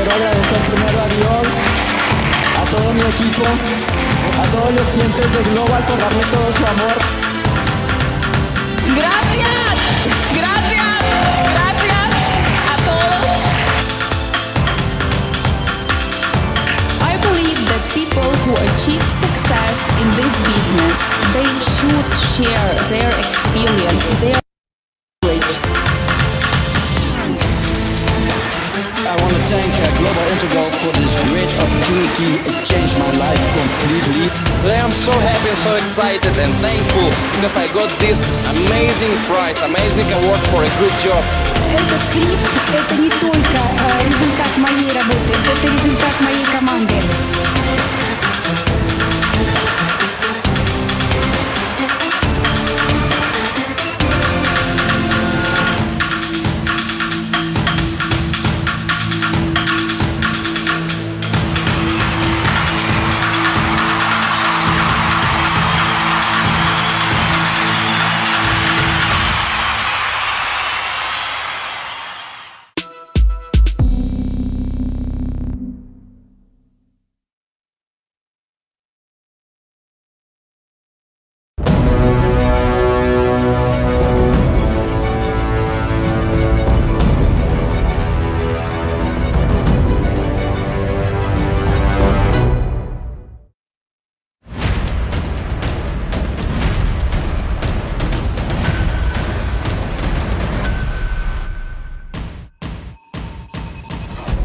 quiero agradecer primero a Dios, a todo mi equipo, a todos los clientes de Global por darme todo su amor. Gracias, gracias, gracias a todos. I believe that people who achieve success in this business, they should share their experience, their knowledge. I want to thank Global Integral for this great opportunity. It changed my life completely. Today I'm so happy and so excited and thankful because I got this amazing prize, amazing award for a good job. Этот приз – это не только результат моей работы, это результат моей команды.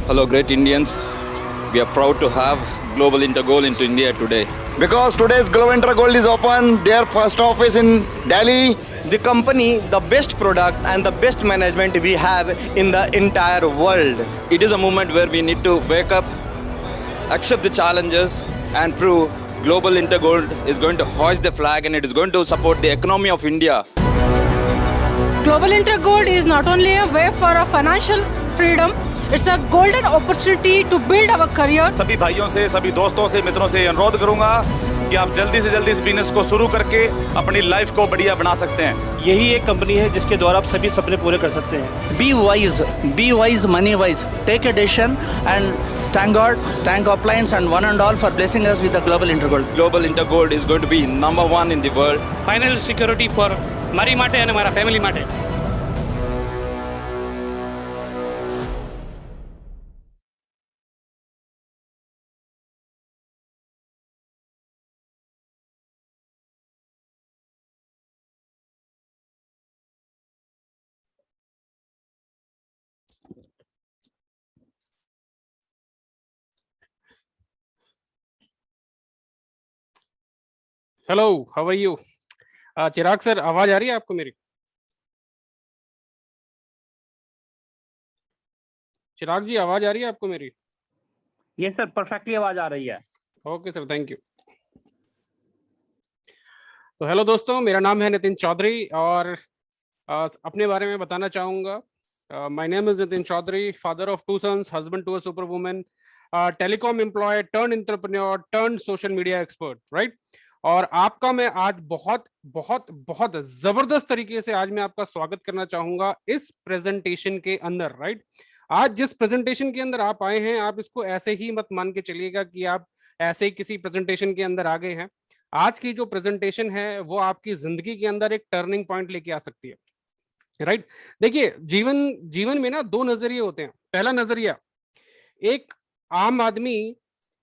Hello great Indians, we are proud to have Global Intergold into India today. Because today's Global Intergold is open, their first office in Delhi. The company, the best product and the best management we have in the entire world. It is a moment where we need to wake up, accept the challenges and prove Global Intergold is going to hoist the flag and it is going to support the economy of India. Global Intergold is not only a way for a financial freedom, it's a golden opportunity to build our career. सभी भाइयों से, सभी दोस्तों से, मित्रों से अनुरोध करूंगा कि आप जल्दी से जल्दी इस बिजनेस को शुरू करके अपनी लाइफ को बढ़िया बना सकते हैं। यही एक कंपनी है जिसके द्वारा आप सभी सपने पूरे कर सकते हैं। Be wise, money wise. Take a decision and thank God, thank our clients and one and all for blessing us with the Global Intergold. Global Intergold is going to be number one in the world. Financial security for મારી માટે અને મારા family માટે. Hello, how are you? Chirag sir, आवाज आ रही है आपको मेरी? चिराग जी, आवाज आ रही है आपको मेरी? यस सर, परफेक्टली आवाज आ रही है। Okay sir, thank you. तो हेलो दोस्तों, मेरा नाम है नितिन चौधरी और अपने बारे में बताना चाहूँगा। My name is Nitin Chaudhary, father of 2 sons, husband to a super woman, telecom employ turn entrepreneur turn social media expert, right. और आपका मैं आज बहुत बहुत बहुत जबरदस्त तरीके से आज मैं आपका स्वागत करना चाहूंगा इस प्रेजेंटेशन के अंदर, राइट। आज जिस प्रेजेंटेशन के अंदर आप आए हैं, आप इसको ऐसे ही मत मान के चलिएगा कि आप ऐसे ही किसी प्रेजेंटेशन के अंदर आ गए हैं। आज की जो प्रेजेंटेशन है वो आपकी जिंदगी के अंदर एक टर्निंग पॉइंट लेके आ सकती है, राइट। देखिए, जीवन में ना 2 नजरिए होते हैं। पहला नजरिया, एक आम आदमी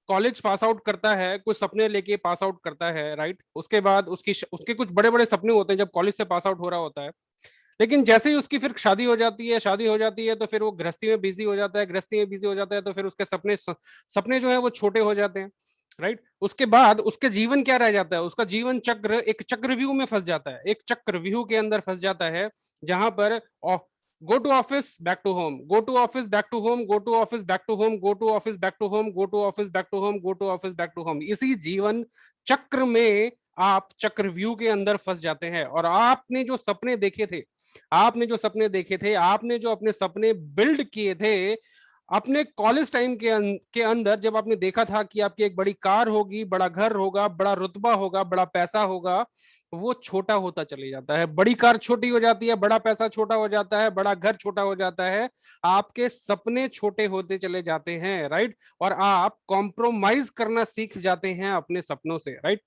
कॉलेज पास आउट करता है, कुछ सपने लेके पास आउट करता है, राइट। उसके बाद उसके कुछ बड़े बड़े सपने होते हैं जब कॉलेज से पास आउट हो रहा होता है। लेकिन जैसे ही उसकी फिर शादी हो जाती है तो फिर वो गृहस्थी में बिजी हो जाता है, तो फिर उसके सपने जो है वो छोटे हो जाते हैं, राइट। उसके बाद उसके जीवन क्या रह जाता है, उसका जीवन चक्र एक चक्रव्यूह में फंस जाता है, एक चक्रव्यूह के अंदर फंस जाता है, जहां पर go to office, back to home, go to office, back to home, go to office, back to home, go to office, back to home, go to office, back to home, go to office, back to home। इसी जीवन चक्र में आप चक्रव्यूह के अंदर फंस जाते हैं। और आपने जो सपने देखे थे, आपने जो अपने सपने बिल्ड किए थे अपने कॉलेज टाइम के अंदर, जब आपने देखा था कि आपकी एक बड़ी कार होगी, बड़ा घर होगा, बड़ा रुतबा होगा, बड़ा पैसा होगा, वो छोटा होता चले जाता है। बड़ी कार छोटी हो जाती है, बड़ा पैसा छोटा हो जाता है, बड़ा घर छोटा हो जाता है, आपके सपने छोटे होते चले जाते हैं, राइट। और आप कॉम्प्रोमाइज करना सीख जाते हैं अपने सपनों से, राइट।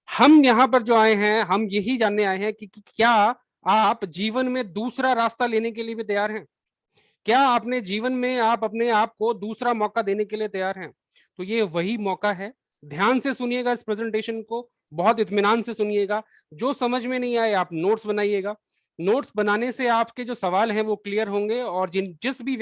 हम यहाँ पर जो आए हैं, हम यही जानने आए हैं कि क्या आप जीवन में दूसरा रास्ता लेने के लिए भी तैयार हैं? क्या आपने जीवन में आप अपने आप को दूसरा मौका देने के लिए तैयार हैं? तो ये वही मौका है। ध्यान से सुनिएगा इस प्रेजेंटेशन को, बहुत इत्मीनान से सुनिएगा। जो समझ में नहीं आए आप नोट्स बनाइएगा। नोट्स बनाने से आपके जो सवाल हैं वो क्लियर होंगे, और जिस भी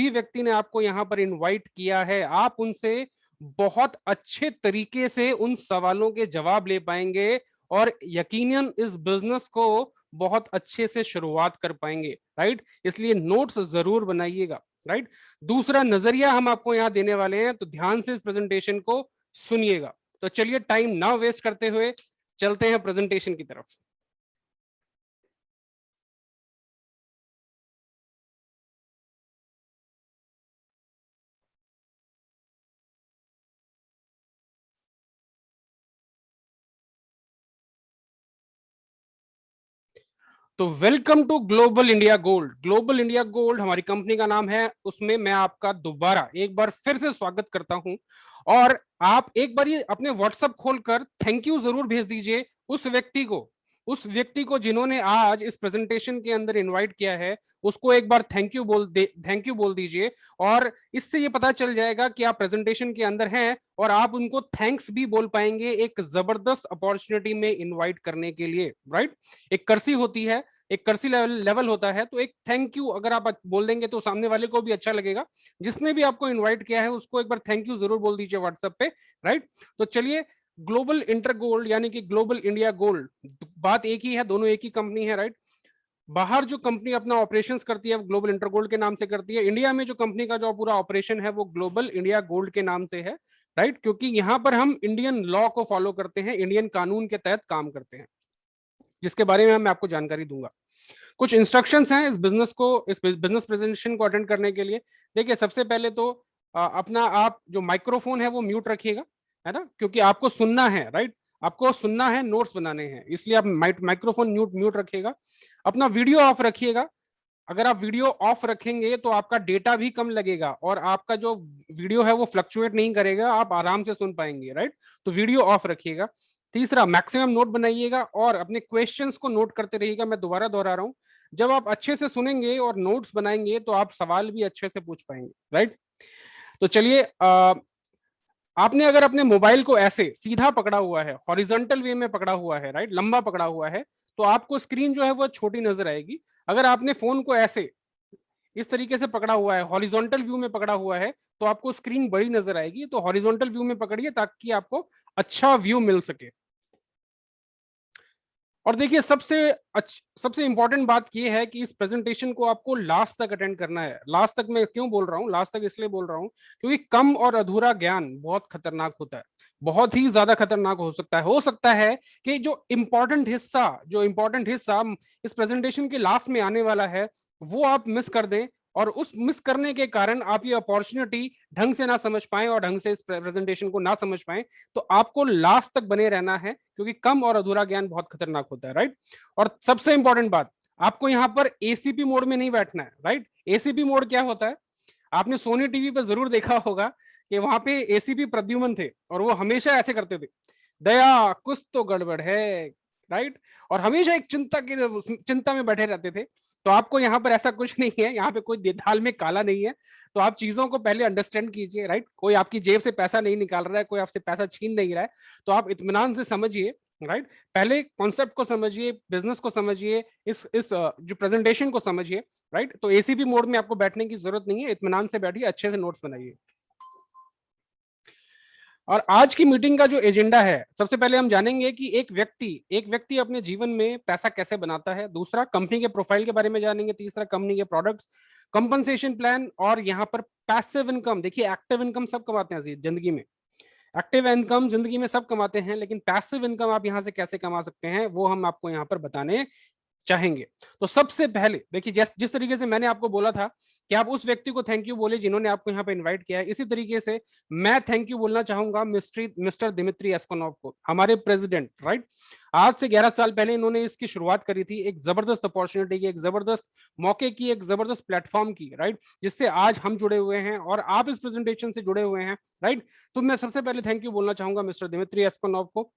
व्यक्ति ने आपको यहाँ पर इनवाइट किया है, आप उनसे बहुत अच्छे तरीके से उन सवालों के जवाब ले पाएंगे, और यकीनन इस बिजनेस को बहुत अच्छे से शुरुआत कर पाएंगे, राइट। इसलिए नोट्स जरूर बनाइएगा, राइट। दूसरा नजरिया हम आपको यहाँ देने वाले हैं, तो ध्यान से इस प्रेजेंटेशन को सुनिएगा। तो चलिए टाइम ना वेस्ट करते हुए चलते हैं प्रेजेंटेशन की तरफ। तो welcome to Global India Gold. Global India Gold हमारी कंपनी का नाम है, उसमें मैं आपका दोबारा एक बार फिर से स्वागत करता हूं। और आप एक बार ये अपने व्हाट्सएप खोलकर थैंक यू जरूर भेज दीजिए उस व्यक्ति को जिन्होंने आज इस प्रेजेंटेशन के अंदर इनवाइट किया है, उसको एक बार थैंक यू बोल दीजिए। और इससे ये पता चल जाएगा कि आप प्रेजेंटेशन के अंदर हैं, और आप उनको थैंक्स भी बोल पाएंगे एक जबरदस्त अपॉर्चुनिटी में इनवाइट करने के लिए, राइट। एक कर्सी होती है, एक कर्सी लेवल होता है, तो एक थैंक यू अगर आप बोल देंगे तो सामने वाले को भी अच्छा लगेगा। जिसने भी आपको इनवाइट किया है उसको एक बार थैंक यू जरूर बोल दीजिए व्हाट्सएप पे, राइट। तो चलिए, ग्लोबल इंटर गोल्ड यानी कि ग्लोबल इंडिया गोल्ड, बात एक ही है, दोनों एक ही कंपनी है, राइट। बाहर जो कंपनी अपना ऑपरेशंस करती है वो ग्लोबल इंटर गोल्ड के नाम से करती है। इंडिया में जो कंपनी का जो पूरा ऑपरेशन है वो ग्लोबल इंडिया गोल्ड के नाम से है, राइट। क्योंकि यहाँ पर हम इंडियन लॉ को फॉलो करते हैं, इंडियन कानून के तहत काम करते हैं, जिसके बारे में मैं आपको जानकारी दूंगा। कुछ इंस्ट्रक्शंस हैं इस बिजनेस प्रेजेंटेशन को अटेंड करने के लिए। देखिए, सबसे पहले तो अपना आप जो माइक्रोफोन है वो म्यूट रखिएगा, है ना, क्योंकि आपको सुनना है, राइट। आपको सुनना है, नोट्स बनाने हैं, इसलिए आप माइक्रोफोन म्यूट रखिएगा। अपना वीडियो ऑफ रखिएगा। अगर आप वीडियो ऑफ रखेंगे तो आपका डेटा भी कम लगेगा, और आपका जो वीडियो है वो फ्लक्चुएट नहीं करेगा, आप आराम से सुन पाएंगे, राइट। तो वीडियो ऑफ रखिएगा। तीसरा, मैक्सिमम नोट बनाइएगा और अपने क्वेश्चंस को नोट करते रहिएगा। मैं दोबारा दोहरा रहा हूं, जब आप अच्छे से सुनेंगे और नोट्स बनाएंगे तो आप सवाल भी अच्छे से पूछ पाएंगे, राइट। तो चलिए, आपने अगर अपने मोबाइल को ऐसे सीधा पकड़ा हुआ है, हॉरिजॉन्टल वे में पकड़ा हुआ है, राइट, लंबा पकड़ा हुआ है, तो आपको स्क्रीन जो है वो छोटी नजर आएगी। अगर आपने फोन को ऐसे इस तरीके से पकड़ा हुआ है, हॉरिजॉन्टल व्यू में पकड़ा हुआ है, तो आपको स्क्रीन बड़ी नजर आएगी। तो हॉरिजॉन्टल व्यू में पकड़िए ताकि आपको अच्छा व्यू मिल सके। और देखिए, सबसे इंपॉर्टेंट बात यह है कि इस प्रेजेंटेशन को आपको लास्ट तक अटेंड करना है। लास्ट तक मैं क्यों बोल रहा हूँ, लास्ट तक इसलिए बोल रहा हूँ क्योंकि कम और अधूरा ज्ञान बहुत खतरनाक होता है, बहुत ही ज्यादा खतरनाक हो सकता है कि जो इंपॉर्टेंट हिस्सा इस प्रेजेंटेशन के लास्ट में आने वाला है वो आप मिस कर दें, और उस मिस करने के कारण आप ये अपॉर्चुनिटी ढंग से ना समझ पाए और ढंग से इस प्रेजेंटेशन को ना समझ पाए। तो आपको लास्ट तक बने रहना है, क्योंकि कम और अधूरा ज्ञान बहुत खतरनाक होता है, राइट। और सबसे इंपॉर्टेंट बात, आपको यहाँ पर एसीपी मोड में नहीं बैठना है, राइट। एसीपी मोड क्या होता है? आपने सोनी टीवी पर जरूर देखा होगा कि वहां पे एसीपी प्रद्युमन थे, और वो हमेशा ऐसे करते थे, दया कुछ तो गड़बड़ है, राइट। और हमेशा एक चिंता में बैठे रहते थे। तो आपको यहाँ पर ऐसा कुछ नहीं है, यहाँ पे कोई दाल में काला नहीं है। तो आप चीजों को पहले अंडरस्टैंड कीजिए, राइट। कोई आपकी जेब से पैसा नहीं निकाल रहा है, कोई आपसे पैसा छीन नहीं रहा है, तो आप इत्मीनान से समझिए, राइट। पहले कॉन्सेप्ट को समझिए, बिजनेस को समझिए, इस जो प्रेजेंटेशन को समझिए, राइट। तो एसीपी मोड में आपको बैठने की जरूरत नहीं है, इत्मीनान से बैठिए, अच्छे से नोट्स बनाइए। और आज की मीटिंग का जो एजेंडा है, सबसे पहले हम जानेंगे कि एक व्यक्ति अपने जीवन में पैसा कैसे बनाता है। दूसरा, कंपनी के प्रोफाइल के बारे में जानेंगे। तीसरा, कंपनी के प्रोडक्ट्स, कंपनसेशन प्लान, और यहाँ पर पैसिव इनकम। देखिए, एक्टिव इनकम सब कमाते हैं जिंदगी में, एक्टिव इनकम जिंदगी में सब कमाते हैं, लेकिन पैसिव इनकम आप यहाँ से कैसे कमा सकते हैं वो हम आपको यहाँ पर बताने चाहेंगे। तो सबसे पहले देखिए, जिस तरीके से मैंने आपको बोला था कि आप उस व्यक्ति को थैंक यू बोले जिन्होंने आपको यहाँ पे इनवाइट किया है, इसी तरीके से मैं थैंक यू बोलना चाहूंगा मिस्टर दिमित्री एस्कोनोव को, हमारे प्रेसिडेंट, राइट। आज से 11 साल पहले इन्होंने इसकी शुरुआत करी थी, एक जबरदस्त अपॉर्चुनिटी की, एक जबरदस्त मौके की, एक जबरदस्त प्लेटफॉर्म की, राइट, जिससे आज हम जुड़े हुए हैं और आप इस प्रेजेंटेशन से जुड़े हुए हैं, राइट। तो मैं सबसे पहले थैंक यू बोलना चाहूंगा मिस्टर दिमित्री एस्कोनोव को।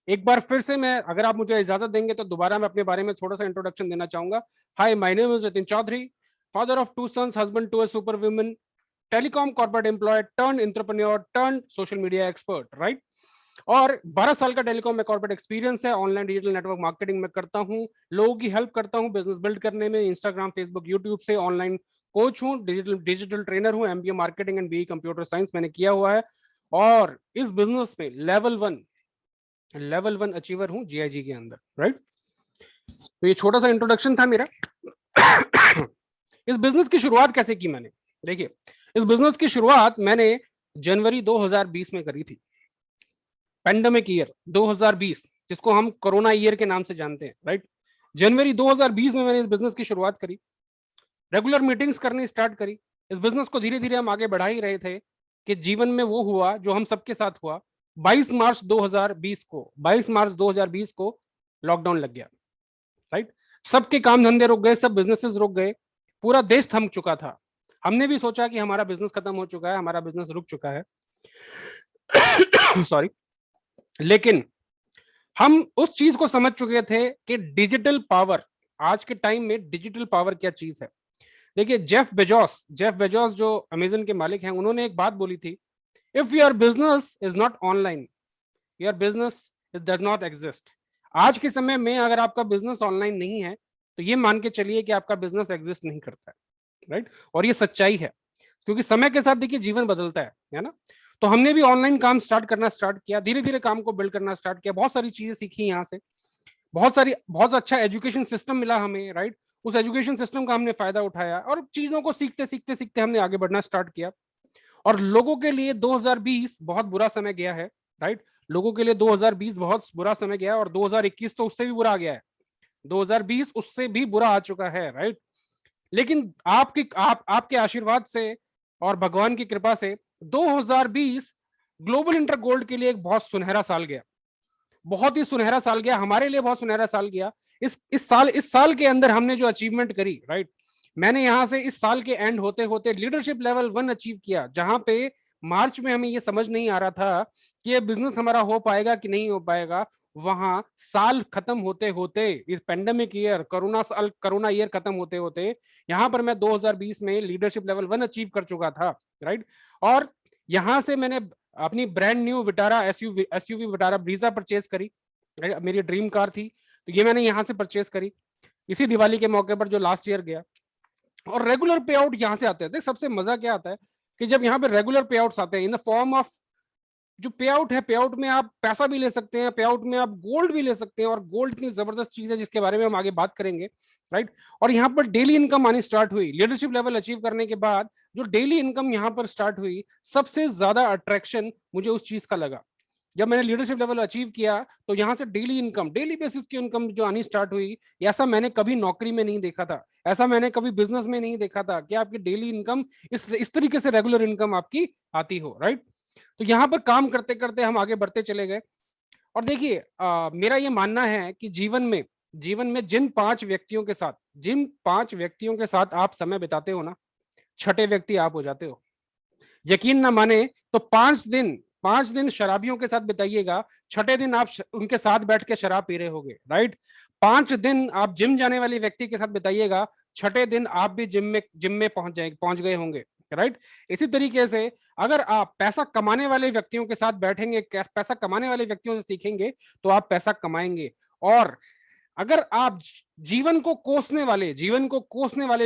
एक बार फिर से मैं, अगर आप मुझे इजाजत देंगे तो दोबारा मैं अपने बारे में थोड़ा सा इंट्रोडक्शन देना चाहूंगा। Hi, my name is Nitin Chaudhary, father of 2 sons, husband to a super woman, telecom corporate employ turn entrepreneur turn social media expert, right. और 12 साल का टेलीकॉम में कॉर्पोरेट एक्सपीरियंस है। ऑनलाइन डिजिटल नेटवर्क मार्केटिंग में करता हूं, लोगों की हेल्प करता हूं बिजनेस बिल्ड करने में, इंस्टाग्राम, फेसबुक, यूट्यूब से। ऑनलाइन कोच हूं, डिजिटल ट्रेनर हूं, MBA marketing and BE computer science मैंने किया हुआ है। और इस बिजनेस में लेवल 1 अचीवर हूं जीआईजी के अंदर, राइट। तो ये छोटा सा इंट्रोडक्शन था मेरा। इस बिजनेस की शुरुआत कैसे की मैंने, देखिए, इस बिजनेस की शुरुआत मैंने जनवरी 2020 में करी थी। पेंडेमिक ईयर 2020, जिसको हम कोरोना ईयर के नाम से जानते हैं, राइट। जनवरी 2020 में मैंने इस बिजनेस की शुरुआत करी, रेगुलर मीटिंग्स करनी स्टार्ट करी। इस बिजनेस को धीरे धीरे हम आगे बढ़ा ही रहे थे कि जीवन में वो हुआ जो हम सबके साथ हुआ। 22 मार्च 2020 को लॉकडाउन लग गया, राइट। सबके काम धंधे रुक गए, सब बिजनेसेस रुक गए, पूरा देश थम चुका था। हमने भी सोचा कि हमारा बिजनेस खत्म हो चुका है, हमारा बिजनेस रुक चुका है। सॉरी। लेकिन हम उस चीज को समझ चुके थे कि डिजिटल पावर, आज के टाइम में डिजिटल पावर क्या चीज है। देखिए, जेफ बेजोस जो अमेजन के मालिक हैं, उन्होंने एक बात बोली थी, if your business is not online, your business does not exist. आज के समय में अगर आपका बिजनेस ऑनलाइन नहीं है तो ये मान के चलिए कि आपका बिजनेस एग्जिस्ट नहीं करता है, राइट। और ये सच्चाई है, क्योंकि समय के साथ देखिए जीवन बदलता है ना। तो हमने भी ऑनलाइन काम स्टार्ट किया, धीरे धीरे काम को बिल्ड करना स्टार्ट किया, बहुत सारी चीजें सीखी यहाँ से, बहुत अच्छा एजुकेशन सिस्टम मिला हमें, राइट। उस एजुकेशन सिस्टम का हमने फायदा उठाया और चीजों को सीखते हमने आगे बढ़ना स्टार्ट किया। और लोगों के लिए 2020 बहुत बुरा समय गया है, राइट। लोगों के लिए 2020 बहुत बुरा समय गया है, और 2021 तो उससे भी बुरा आ गया है, 2020 उससे भी बुरा आ चुका है, राइट। लेकिन आपके आशीर्वाद से और भगवान की कृपा से 2020 ग्लोबल इंटर गोल्ड के लिए एक बहुत सुनहरा साल गया, बहुत ही सुनहरा साल गया, हमारे लिए बहुत सुनहरा साल गया। इस साल के अंदर हमने जो अचीवमेंट करी, राइट, मैंने यहां से इस साल के एंड होते होते लीडरशिप लेवल 1 अचीव किया, जहां पे मार्च में हमें ये समझ नहीं आ रहा था कि ये बिजनेस हमारा हो पाएगा कि नहीं हो पाएगा। वहां साल खत्म होते होते, इस पेंडेमिक ईयर, कोरोना ईयर खत्म होते होते, यहां पर मैं 2020 में लीडरशिप लेवल 1 अचीव कर चुका था, राइट। और यहां से मैंने अपनी brand new Vitara SUV Vitara Brezza purchase करी, मेरी ड्रीम कार थी, तो ये मैंने यहां से परचेज करी इसी दिवाली के मौके पर जो लास्ट ईयर गया। और रेगुलर पे आउट यहां से आते थे। सबसे मजा क्या आता है कि जब यहाँ पे रेगुलर पे आउट्स आते हैं इन द फॉर्म ऑफ, जो पे आउट है, पे आउट में आप पैसा भी ले सकते हैं, पे आउट में आप गोल्ड भी ले सकते हैं, और गोल्ड इतनी जबरदस्त चीज है जिसके बारे में हम आगे बात करेंगे, राइट। और यहाँ पर डेली इनकम आनी स्टार्ट हुई लीडरशिप लेवल अचीव करने के बाद। जो डेली इनकम यहाँ पर स्टार्ट हुई, सबसे ज्यादा अट्रैक्शन मुझे उस चीज का लगा। जब मैंने लीडरशिप लेवल अचीव किया तो यहाँ से डेली इनकम, डेली बेसिस की इनकम जो आनी स्टार्ट हुई, ऐसा मैंने कभी नौकरी में नहीं देखा था, ऐसा मैंने कभी बिजनेस में नहीं देखा था कि आपकी डेली इनकम इस तरीके से रेगुलर इनकम आपकी आती हो, राइट। तो यहाँ पर काम करते करते हम आगे बढ़ते चले गए। और देखिए, मेरा ये मानना है कि जीवन में जिन 5 व्यक्तियों के साथ आप समय बिताते हो ना, छठे व्यक्ति आप हो जाते हो। यकीन ना माने तो 5 दिन शराबियों के साथ बिताइएगा, छठे दिन आप उनके साथ बैठ के शराब पी रहे होगे, राइट। 5 दिन आप जिम जाने वाले व्यक्ति के साथ बिताइएगा, छठे दिन आप भी जिम में पहुंच गए होंगे, राइट। इसी तरीके से अगर आप पैसा कमाने वाले व्यक्तियों के साथ बैठेंगे, पैसा कमाने वाले व्यक्तियों से सीखेंगे, तो आप पैसा कमाएंगे। और अगर आप जीवन को कोसने वाले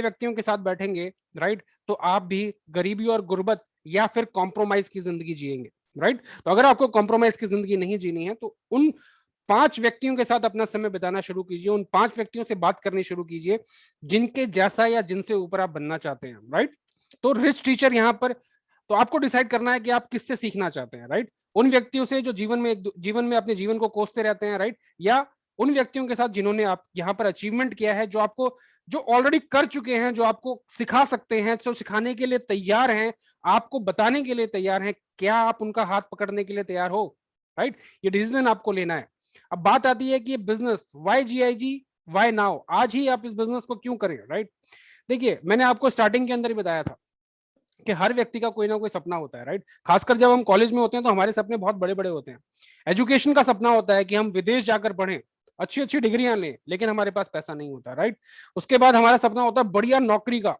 व्यक्तियों के साथ बैठेंगे, राइट, तो आप भी गरीबी और गुर्बत या फिर कॉम्प्रोमाइज की जिंदगी जिएंगे, राइट। तो अगर आपको कॉम्प्रोमाइज की जिंदगी नहीं जीनी है तो उन 5 व्यक्तियों के साथ अपना समय बिताना शुरू कीजिए, उन 5 व्यक्तियों से बात करनी शुरू कीजिए जिनके जैसा या जिनसे ऊपर आप बनना चाहते हैं, राइट। तो रिच टीचर यहाँ पर, तो आपको डिसाइड करना है कि आप किससे सीखना चाहते हैं, राइट। उन व्यक्तियों से जो जीवन में अपने जीवन को कोसते रहते हैं, राइट, या उन व्यक्तियों के साथ जिन्होंने आप यहाँ पर अचीवमेंट किया है, जो आपको, जो ऑलरेडी कर चुके हैं, जो आपको सिखा सकते हैं, जो सिखाने के लिए तैयार हैं, आपको बताने के लिए तैयार हैं। क्या आप उनका हाथ पकड़ने के लिए तैयार हो? राइट, ये डिसीजन आपको लेना है। अब बात आती है कि ये business, why GIG, why now, आज ही आप इस बिजनेस को क्यों करें? राइट, देखिए मैंने आपको स्टार्टिंग के अंदर ही बताया था कि हर व्यक्ति का कोई ना कोई सपना होता है। राइट, खासकर जब हम कॉलेज में होते हैं तो हमारे सपने बहुत बड़े बड़े होते हैं। एजुकेशन का सपना होता है कि हम विदेश जाकर पढ़ें, अच्छी अच्छी डिग्रियां लें, लेकिन हमारे पास पैसा नहीं होता। राइट, उसके बाद हमारा सपना होता है बढ़िया नौकरी का,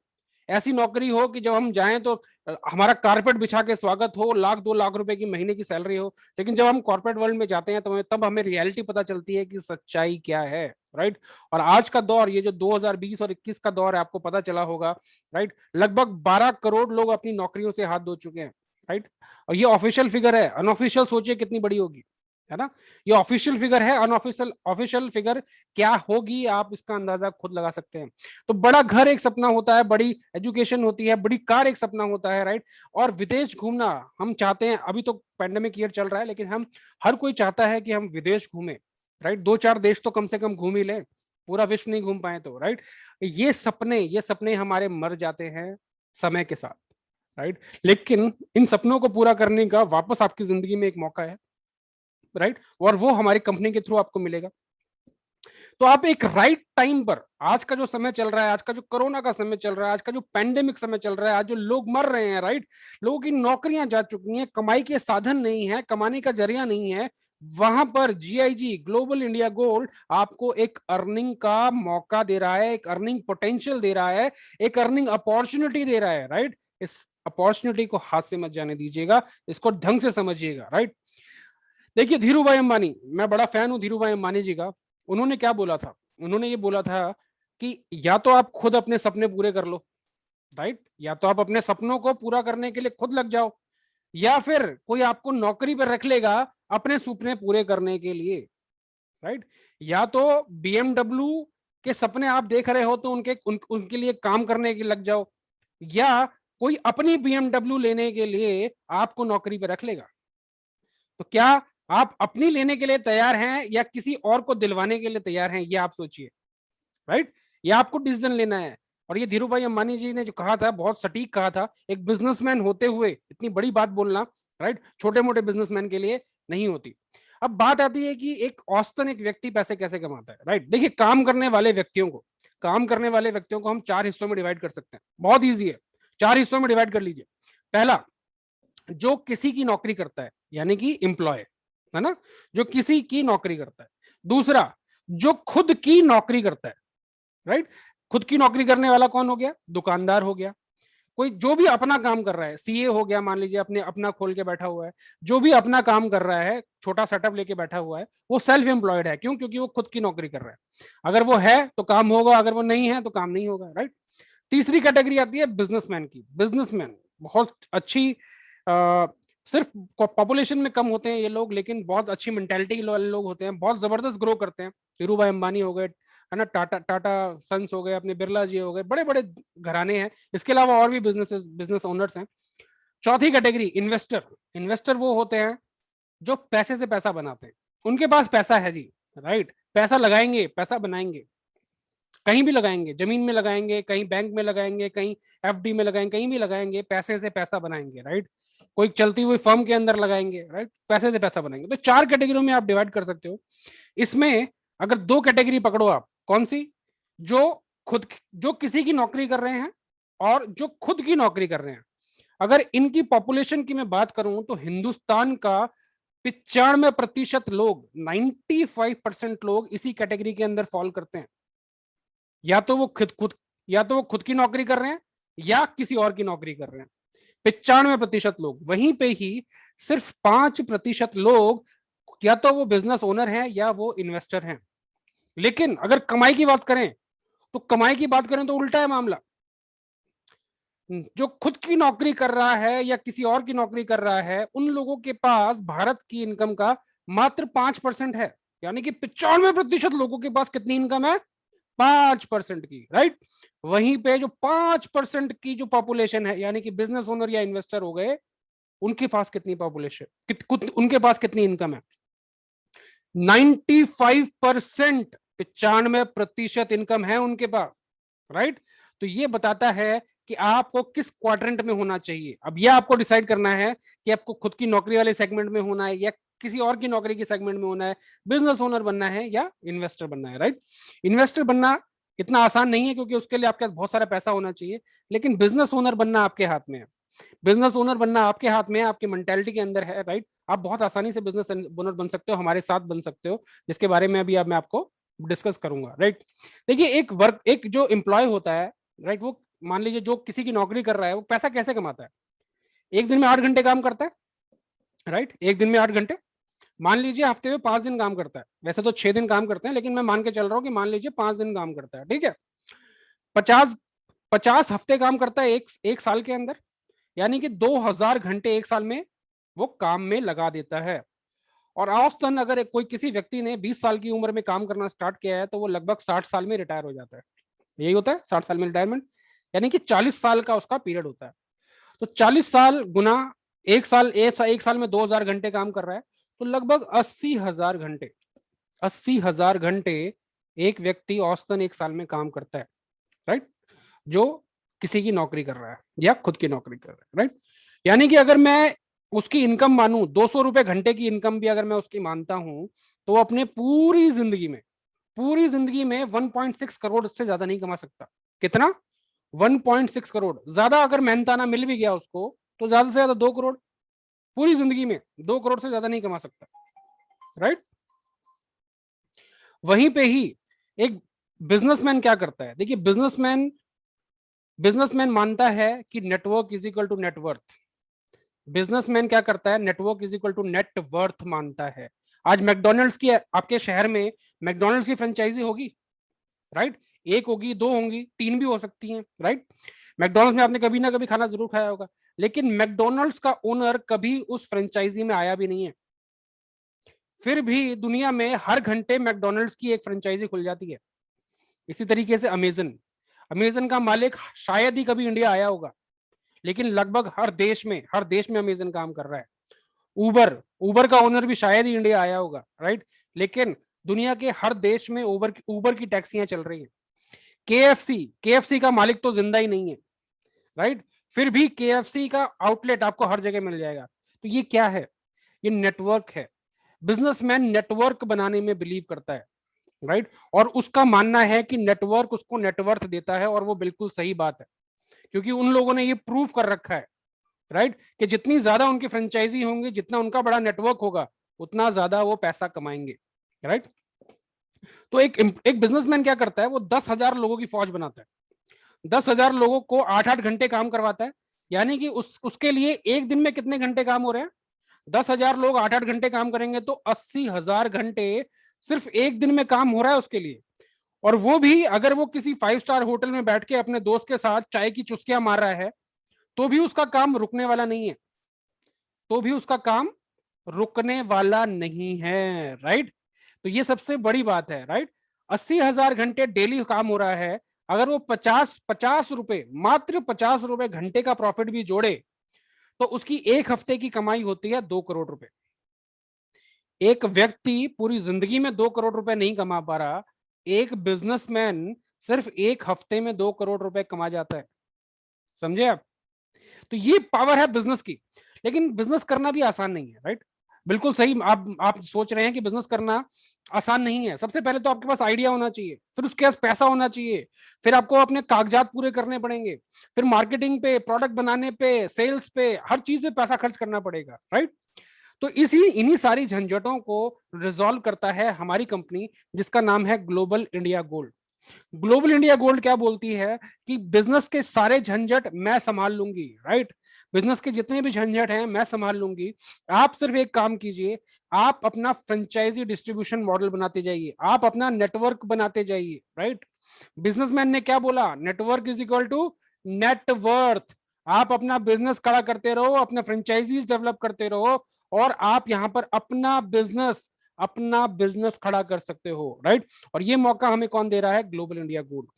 ऐसी नौकरी हो कि जब हम जाएं तो हमारा कारपेट बिछा के स्वागत हो, 1-2 लाख रुपए की महीने की सैलरी हो। लेकिन जब हम कॉर्पोरेट वर्ल्ड में जाते हैं तो तब हमें रियलिटी पता चलती है कि सच्चाई क्या है। राइट, और आज का दौर, ये जो 2020 और 21 का दौर है, आपको पता चला होगा। राइट, लगभग 12 करोड़ लोग अपनी नौकरियों से हाथ धो चुके हैं। राइट, और ये ऑफिशियल फिगर है, अनऑफिशियल सोचिए कितनी बड़ी होगी, है ना? ये ऑफिशियल फिगर है, अनऑफिशियल ऑफिशियल फिगर क्या होगी आप इसका अंदाजा खुद लगा सकते हैं। तो बड़ा घर एक सपना होता है, बड़ी एजुकेशन होती है, बड़ी कार एक सपना होता है। राइट, और विदेश घूमना हम चाहते हैं। अभी तो पैंडेमिक ईयर चल रहा है, लेकिन हम, हर कोई चाहता है कि हम विदेश घूमें। राइट, 2-4 देश तो कम से कम घूम ही लें, पूरा विश्व नहीं घूम पाए तो। राइट, ये सपने हमारे मर जाते हैं समय के साथ। राइट, लेकिन इन सपनों को पूरा करने का वापस आपकी जिंदगी में एक मौका है। राइट, और वो हमारी कंपनी के थ्रू आपको मिलेगा। तो आप एक राइट टाइम पर, आज का जो समय चल रहा है, आज का जो कोरोना का समय चल रहा है, आज का जो पैंडेमिक समय चल रहा है, आज जो लोग मर रहे हैं, राइट, लोगों की नौकरियां जा चुकी हैं, कमाई के साधन नहीं है, कमाने का जरिया नहीं है, वहां पर GIG, ग्लोबल इंडिया गोल्ड, आपको एक अर्निंग का मौका दे रहा है, एक अर्निंग पोटेंशियल दे रहा है, एक अर्निंग अपॉर्चुनिटी दे रहा है। राइट, इस अपॉर्चुनिटी को हाथ से मत जाने दीजिएगा, इसको ढंग से समझिएगा। राइट, देखिए धीरू भाई अंबानी, मैं बड़ा फैन हूं धीरू भाई अंबानी जी का। उन्होंने क्या बोला था? उन्होंने ये बोला था कि या तो आप खुद अपने सपने पूरे कर लो, राइट, या तो आप अपने सपनों को पूरा करने के लिए खुद लग जाओ, या फिर कोई आपको नौकरी पर रख लेगा अपने सपने पूरे करने के लिए। राइट, या तो BMW के सपने आप देख रहे हो तो उनके लिए काम करने के लग जाओ, या कोई अपनी BMW लेने के लिए आपको नौकरी पर रख लेगा। तो क्या आप अपनी लेने के लिए तैयार हैं या किसी और को दिलवाने के लिए तैयार हैं? ये आप सोचिए। राइट, ये आपको डिसीजन लेना है। और ये धीरू भाई अंबानी जी ने जो कहा था, बहुत सटीक कहा था, एक बिजनेसमैन होते हुए इतनी बड़ी बात बोलना, राइट, छोटे मोटे बिजनेसमैन के लिए नहीं होती। अब बात आती है कि एक औसतन एक व्यक्ति पैसे कैसे कमाता है। राइट, देखिए काम करने वाले व्यक्तियों को हम 4 हिस्सों में डिवाइड कर सकते हैं। बहुत ईजी है, 4 हिस्सों में डिवाइड कर लीजिए। पहला, जो किसी की नौकरी करता है, यानी कि एम्प्लॉय, है ना, जो किसी की नौकरी करता है। दूसरा, जो खुद की नौकरी करता है। राइट, खुद की नौकरी करने वाला कौन हो गया? दुकानदार हो गया। कोई जो भी अपना काम कर रहा है, CA हो गया, मान लीजिए अपने अपना खोल के बैठा हुआ है, जो भी अपना काम कर रहा है, छोटा सेटअप लेके बैठा हुआ है, वो सेल्फ एम्प्लॉयड है। क्यों? क्योंकि वो खुद की नौकरी कर रहा है। अगर वो है तो काम होगा, अगर वो नहीं है तो काम नहीं होगा। राइट, तीसरी कैटेगरी आती है बिजनेसमैन की। बिजनेसमैन बहुत अच्छी, सिर्फ पॉपुलेशन में कम होते हैं ये लोग, लेकिन बहुत अच्छी मेंटालिटी वाले लोग होते हैं, बहुत जबरदस्त ग्रो करते हैं। धीरू भाई अंबानी हो गए, है ना, टाटा सन्स हो गए, अपने बिरला जी हो गए, बड़े बड़े घराने हैं। इसके अलावा और भी बिजनेस ओनर्स हैं। चौथी कैटेगरी इन्वेस्टर। इन्वेस्टर वो होते हैं जो पैसे से पैसा बनाते हैं। उनके पास पैसा है जी, राइट, पैसा लगाएंगे, पैसा बनाएंगे, कहीं भी लगाएंगे, जमीन में लगाएंगे, कहीं बैंक में लगाएंगे, कहीं FD में लगाएंगे, कहीं भी लगाएंगे, पैसे से पैसा बनाएंगे। राइट, कोई चलती हुई फर्म के अंदर लगाएंगे। राइट, पैसे से पैसा बनाएंगे। तो 4 कैटेगरियों में आप डिवाइड कर सकते हो। इसमें अगर 2 कैटेगरी पकड़ो आप, कौन सी? जो किसी की नौकरी कर रहे हैं और जो खुद की नौकरी कर रहे हैं। अगर इनकी पॉपुलेशन की मैं बात करूं तो हिंदुस्तान का 95% लोग, 95% लोग इसी कैटेगरी के अंदर फॉल करते हैं। या तो वो खुद की नौकरी कर रहे हैं या किसी और की नौकरी कर रहे हैं, 95% लोग। वहीं पे ही सिर्फ 5% लोग या तो वो बिजनेस ओनर हैं या वो इन्वेस्टर हैं। लेकिन अगर कमाई की बात करें तो उल्टा है मामला। जो खुद की नौकरी कर रहा है या किसी और की नौकरी कर रहा है, उन लोगों के पास भारत की इनकम का मात्र 5% है। यानी कि 95% लोगों के पास कितनी इनकम है? 5% की। राइट, वहीं पे जो 5% की जो पॉपुलेशन है, यानी कि बिजनेस ओनर या इन्वेस्टर हो गए, उनके पास कितनी पॉपुलेशन, उनके पास कितनी इनकम है? 95%, 95% इनकम है उनके पास, राइट। तो ये बताता है कि आपको किस क्वाड्रेंट में होना चाहिए। अब ये आपको डिसाइड करना है कि आपको खुद की नौकरी वाले सेगमेंट में होना है या किसी और की नौकरी के सेगमेंट में होना है, बिजनेस ओनर बनना है या इन्वेस्टर बनना है, राइट। इन्वेस्टर बनना इतना आसान नहीं है क्योंकि उसके लिए आपके पास बहुत सारा पैसा होना चाहिए, लेकिन बिजनेस ओनर बनना आपके हाथ में है। बिजनेस ओनर बनना आपके हाथ में है, आपकी मेंटेलिटी के अंदर है, राइट। आप बहुत आसानी से बिजनेस ओनर बन सकते हो, हमारे साथ बन सकते हो, जिसके बारे में अभी मैं आपको डिस्कस करूंगा, राइट। देखिए एक जो एम्प्लॉय होता है, राइट, वो मान लीजिए जो किसी की नौकरी कर रहा है, वो पैसा कैसे कमाता है? एक दिन में 8 घंटे काम करता है, राइट। एक दिन में 8 घंटे, मान लीजिए हफ्ते में 5 दिन काम करता है, वैसे तो 6 दिन काम करते हैं, लेकिन मैं मान के चल रहा हूं कि मान लीजिए 5 दिन काम करता है, ठीक है। 50 हफ्ते काम करता है एक साल के अंदर, यानी कि 2000 घंटे एक साल में वो काम में लगा देता है। और औसतन अगर कोई किसी व्यक्ति ने 20 साल की उम्र में काम करना स्टार्ट किया है तो वो लगभग 60 साल में रिटायर हो जाता है। यही होता है 60 साल में रिटायरमेंट, यानी कि 40 साल का उसका पीरियड होता है। तो 40 साल गुना एक साल में 2000 घंटे काम कर रहा है, तो लगभग 80,000 घंटे, 80,000 घंटे एक व्यक्ति औसतन एक साल में काम करता है, राइट, जो किसी की नौकरी कर रहा है या खुद की नौकरी कर रहा है, राइट। यानी कि अगर मैं उसकी इनकम मानूं, 200 रुपए घंटे की इनकम भी अगर मैं उसकी मानता हूं, तो वो अपने पूरी जिंदगी में 1.6 करोड़ से ज्यादा नहीं कमा सकता। कितना? 1.6 करोड़। ज्यादा अगर मेहनताना मिल भी गया उसको तो ज्यादा से ज्यादा 2 करोड़, पूरी जिंदगी में 2 करोड़ से ज्यादा नहीं कमा सकता, राइट। वहीं पे ही एक बिजनेसमैन क्या करता है? देखिए बिजनेसमैन मानता है कि network is equal to net worth. Businessman क्या करता है? Network is equal to net worth मानता है। आज मैकडोनल्ड्स की, आपके शहर में मैकडोनल्ड्स की फ्रेंचाइजी होगी, राइट, एक होगी, 2 होंगी, 3 भी हो सकती हैं, राइट। मैकडोनल्ड्स में आपने कभी ना कभी खाना जरूर खाया होगा, लेकिन मैकडोनल्ड्स का ओनर कभी उस फ्रेंचाइजी में आया भी नहीं है। फिर भी दुनिया में हर घंटे मैकडोनल्ड्स की एक फ्रेंचाइजी खुल जाती है। इसी तरीके से अमेजन का मालिक शायद ही कभी इंडिया आया होगा, लेकिन लगभग हर देश में अमेजन काम कर रहा है। उबर का ओनर भी शायद ही इंडिया आया होगा, राइट, लेकिन दुनिया के हर देश में उबर की टैक्सियां चल रही हैं। केएफसी का मालिक तो जिंदा ही नहीं है, राइट, फिर भी केएफसी का आउटलेट आपको हर जगह मिल जाएगा। तो ये क्या है? ये नेटवर्क है। बिजनेसमैन नेटवर्क बनाने में बिलीव करता है, राइट, और उसका मानना है कि नेटवर्क उसको नेटवर्थ देता है, और वो बिल्कुल सही बात है, क्योंकि उन लोगों ने ये प्रूव कर रखा है, राइट, कि जितनी ज्यादा उनकी फ्रेंचाइजी होंगी, जितना उनका बड़ा नेटवर्क होगा, उतना ज्यादा वो पैसा कमाएंगे, राइट। तो एक बिजनेसमैन क्या करता है? वो 10,000 लोगों की फौज बनाता है, 10,000 लोगों को 8-8 घंटे काम करवाता है, यानी कि उसके लिए एक दिन में कितने घंटे काम हो रहे हैं? 10,000 लोग 8-8 घंटे काम करेंगे तो 80,000 घंटे सिर्फ एक दिन में काम हो रहा है उसके लिए। और वो भी अगर वो किसी 5 स्टार होटल में बैठ के अपने दोस्त के साथ चाय की चुस्कियां मार रहा है, तो भी उसका काम रुकने वाला नहीं है, राइट। तो ये सबसे बड़ी बात है, राइट। 80,000 घंटे डेली काम हो रहा है, अगर वो 50 रुपए, मात्र 50 रुपए घंटे का प्रॉफिट भी जोड़े, तो उसकी एक हफ्ते की कमाई होती है 2 करोड़ रुपए। एक व्यक्ति पूरी जिंदगी में 2 करोड़ रुपए नहीं कमा पा रहा, एक बिजनेसमैन सिर्फ एक हफ्ते में 2 करोड़ रुपए कमा जाता है। समझे आप? तो ये पावर है बिजनेस की। लेकिन बिजनेस करना भी आसान नहीं है, राइट। बिल्कुल सही। आप सोच रहे हैं कि बिजनेस करना आसान नहीं है। सबसे पहले तो आपके पास आइडिया होना चाहिए, फिर उसके पास पैसा होना चाहिए, फिर आपको अपने कागजात पूरे करने पड़ेंगे, फिर मार्केटिंग पे, प्रोडक्ट बनाने पे, सेल्स पे, हर चीज पे पैसा खर्च करना पड़ेगा, राइट। तो इन्हीं सारी झंझटों को रिजॉल्व करता है हमारी कंपनी, जिसका नाम है global India Gold. Global India gold क्या बोलती है कि बिजनेस के सारे झंझट मैं संभाल लूंगी, राइट। बिजनेस के जितने भी झंझट हैं मैं संभाल लूंगी। आप सिर्फ एक काम कीजिए, आप अपना फ्रेंचाइजी डिस्ट्रीब्यूशन मॉडल बनाते जाइए, आप अपना नेटवर्क बनाते जाइए, राइट। बिजनेसमैन ने क्या बोला? Network is equal to net worth. आप अपना बिजनेस खड़ा करते रहो, अपना फ्रेंचाइजीज डेवलप करते रहो, और आप यहां पर अपना बिजनेस खड़ा कर सकते हो, राइट। और ये मौका हमें कौन दे रहा है? Global India Gold.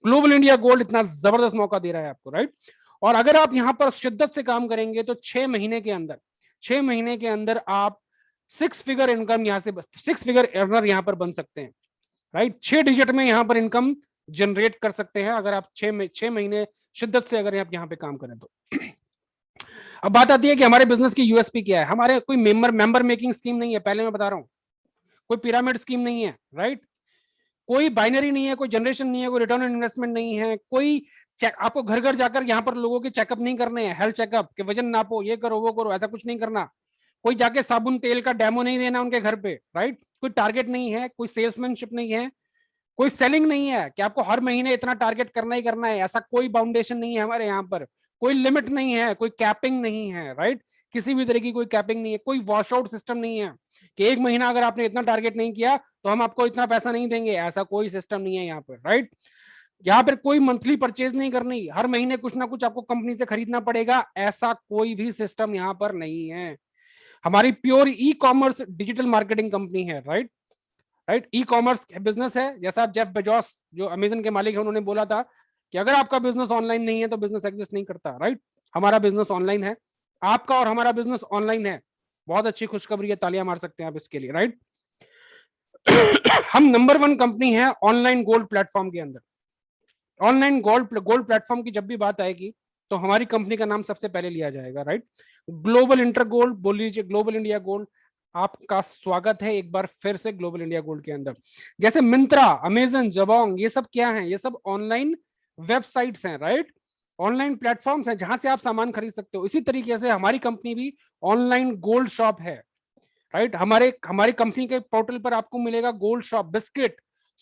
Global India gold इतना जबरदस्त मौका दे रहा है आपको, राइट। और अगर आप यहां पर शिद्दत से काम करेंगे तो 6 महीने के अंदर आप 6 फिगर इनकम यहाँ से 6 फिगर अर्नर यहाँ पर बन सकते हैं, राइट। 6 डिजिट में यहाँ पर इनकम जनरेट कर सकते हैं अगर आप 6 महीने शिद्दत से अगर आप यहाँ पे काम करें तो। अब बात आती है कि हमारे बिजनेस की यूएसपी क्या है। हमारे कोई मेंबर मेकिंग स्कीम नहीं है, पहले मैं बता रहा हूँ, कोई पिरामिड स्कीम नहीं है, राइट। कोई बाइनरी नहीं है, कोई जनरेशन नहीं है, कोई रिटर्न ऑन इन्वेस्टमेंट नहीं है, कोई आपको घर घर जाकर यहाँ पर लोगों के चेकअप नहीं करने हैं, हेल्थ चेकअप के वजन नापो, ये करो वो करो, ऐसा कुछ नहीं करना। कोई जाके साबुन तेल का डेमो नहीं देना उनके घर पे, राइट। कोई टारगेट नहीं है, कोई सेल्समैनशिप नहीं है, कोई सेलिंग नहीं है कि आपको हर महीने इतना टारगेट करना ही करना है, ऐसा कोई बाउंडेशन नहीं है हमारे यहाँ पर। कोई लिमिट नहीं है, कोई कैपिंग नहीं है, राइट। किसी भी तरह की कोई कैपिंग नहीं है, कोई वॉश आउट सिस्टम नहीं है कि एक महीना अगर आपने इतना टारगेट नहीं किया तो हम आपको इतना पैसा नहीं देंगे, ऐसा कोई सिस्टम नहीं है यहाँ पर, राइट। यहाँ पर कोई मंथली परचेज नहीं करनी, हर महीने कुछ ना कुछ आपको कंपनी से खरीदना पड़ेगा, ऐसा कोई भी सिस्टम यहाँ पर नहीं है। हमारी pure e commerce digital marketing company है, right. Right, e commerce business है। जैसा आप जेफ बेजोस जो अमेजन के मालिक है उन्होंने बोला था कि अगर आपका बिजनेस ऑनलाइन नहीं है तो बिजनेस एग्जिस्ट नहीं करता, राइट। हमारा बिजनेस ऑनलाइन है, आपका और हमारा बिजनेस ऑनलाइन है। बहुत अच्छी खुशखबरी है, तालियां मार सकते हैं आप इसके लिए, राइट। हम नंबर 1 कंपनी है ऑनलाइन गोल्ड प्लेटफॉर्म के अंदर। ऑनलाइन गोल्ड प्लेटफॉर्म की जब भी बात आएगी तो हमारी कंपनी का नाम सबसे पहले लिया जाएगा, राइट। ग्लोबल इंटर गोल्ड बोल लीजिए, ग्लोबल इंडिया गोल्ड। आपका स्वागत है एक बार फिर से ग्लोबल इंडिया गोल्ड के अंदर। जैसे मिंत्रा, अमेजन, जबोंग, ये सब क्या है? ये सब ऑनलाइन वेबसाइट्स हैं, राइट। ऑनलाइन प्लेटफॉर्म्स हैं जहां से आप सामान खरीद सकते हो। इसी तरीके से हमारी कंपनी भी ऑनलाइन गोल्ड शॉप है, राइट। हमारी कंपनी के पोर्टल पर आपको मिलेगा गोल्ड शॉप। बिस्किट,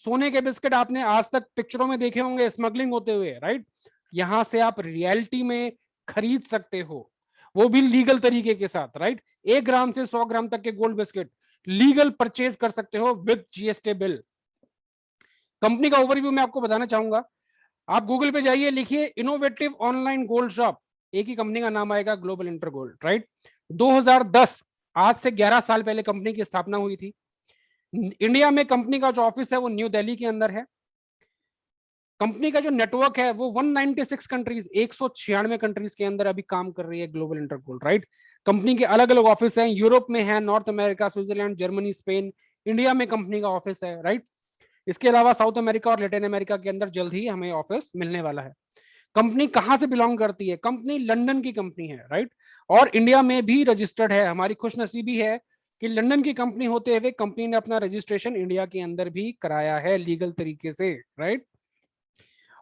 सोने के बिस्किट आपने आज तक पिक्चरों में देखे होंगे स्मगलिंग होते हुए, राइट। यहां से आप रियलिटी में खरीद सकते हो, वो भी लीगल तरीके के साथ, राइट। 1 ग्राम से 100 ग्राम तक के गोल्ड बिस्किट लीगल परचेज कर सकते हो विद जीएसटी बिल। कंपनी का ओवरव्यू मैं आपको बताना चाहूंगा। आप गूगल पे जाइए, लिखिए इनोवेटिव ऑनलाइन गोल्ड शॉप, एक ही कंपनी का नाम आएगा, ग्लोबल इंटर गोल्ड, राइट। 2010, आज से 11 साल पहले कंपनी की स्थापना हुई थी। इंडिया में कंपनी का जो ऑफिस है वो न्यू दिल्ली के अंदर है। कंपनी का जो नेटवर्क है वो 196 कंट्रीज, 196 कंट्रीज के अंदर अभी काम कर रही है global inter gold, right. Company के अलग अलग ऑफिस हैं, यूरोप में है, north America, Switzerland, Germany, Spain. India में कंपनी का ऑफिस है, राइट। इसके अलावा साउथ अमेरिका और लैटिन अमेरिका के अंदर जल्द ही हमें ऑफिस मिलने वाला है। कंपनी कहां से बिलोंग करती है? कंपनी लंदन की कंपनी है, राइट। और इंडिया में भी रजिस्टर्ड है। हमारी खुशनसीबी है कि लंदन की कंपनी होते हुए कंपनी ने अपना रजिस्ट्रेशन इंडिया के अंदर भी कराया है लीगल तरीके से, राइट।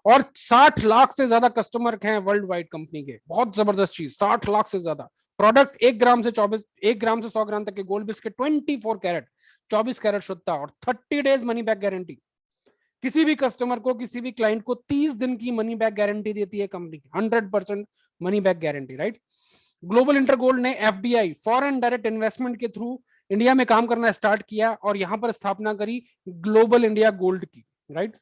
और 60 लाख से ज्यादा कस्टमर हैं वर्ल्ड वाइड कंपनी के। बहुत जबरदस्त चीज, 60 लाख से ज्यादा प्रोडक्ट। 1 ग्राम से 100 ग्राम तक के गोल्ड बिस्किट, 24 कैरेट, 24 कैरेट शुद्धता, और 30 डेज मनी बैक गारंटी। किसी भी कस्टमर को, किसी भी क्लाइंट को 30 दिन की मनी बैक गारंटी देती है company, 100% money back guarantee, right. Global inter gold ने एफडीआई, फॉरेन डायरेक्ट इन्वेस्टमेंट के थ्रू इंडिया में काम करना स्टार्ट किया और यहां पर स्थापना करी ग्लोबल इंडिया गोल्ड की, राइट।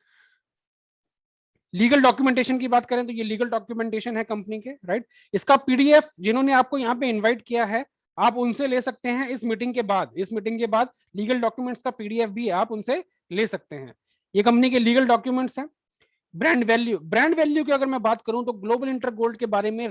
लीगल डॉक्यूमेंटेशन की बात करें तो ये लीगल डॉक्यूमेंटेशन है कंपनी के, राइट। इसका पीडीएफ जिन्होंने आपको यहाँ पे इनवाइट किया है आप उनसे ले सकते हैं इस मीटिंग के बाद। इस मीटिंग के बाद लीगल डॉक्यूमेंट्स का पीडीएफ भी आप उनसे ले सकते हैं। ये कंपनी के लीगल डॉक्यूमेंट्स हैं। ब्रांड वैल्यू की अगर मैं बात करूं तो ग्लोबल इंटर गोल्ड के बारे में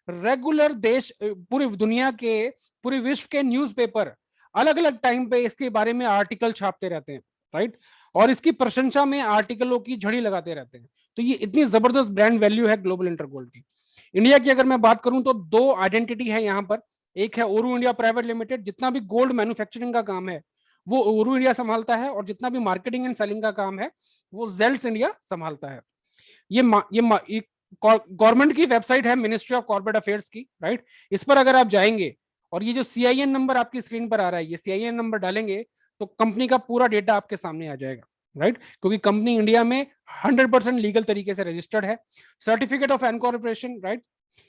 रेगुलर देश, पूरी दुनिया के, पूरे विश्व के न्यूज़पेपर अलग अलग टाइम पे इसके बारे में आर्टिकल छापते रहते हैं, राइट। और इसकी प्रशंसा में आर्टिकलों की झड़ी लगाते रहते हैं। तो ये इतनी जबरदस्त ब्रांड वैल्यू है ग्लोबल इंटर गोल्ड की। इंडिया की अगर मैं बात करूं तो 2 आइडेंटिटी है यहाँ पर। एक है ओरू इंडिया प्राइवेट लिमिटेड, जितना भी गोल्ड मैन्युफैक्चरिंग का काम है वो ओरू इंडिया संभालता है, और जितना भी मार्केटिंग एंड सेलिंग का काम है वो जेल्स इंडिया संभालता है। ये गवर्नमेंट की वेबसाइट है, मिनिस्ट्री ऑफ कॉर्पोरेट अफेयर्स की, राइट। इस पर अगर आप जाएंगे और ये जो CIN नंबर आपकी स्क्रीन पर आ रहा है, ये CIN नंबर डालेंगे तो कंपनी का पूरा डेटा आपके सामने आ जाएगा, राइट। क्योंकि कंपनी इंडिया में 100% लीगल तरीके से रजिस्टर्ड है। Certificate of incorporation, right.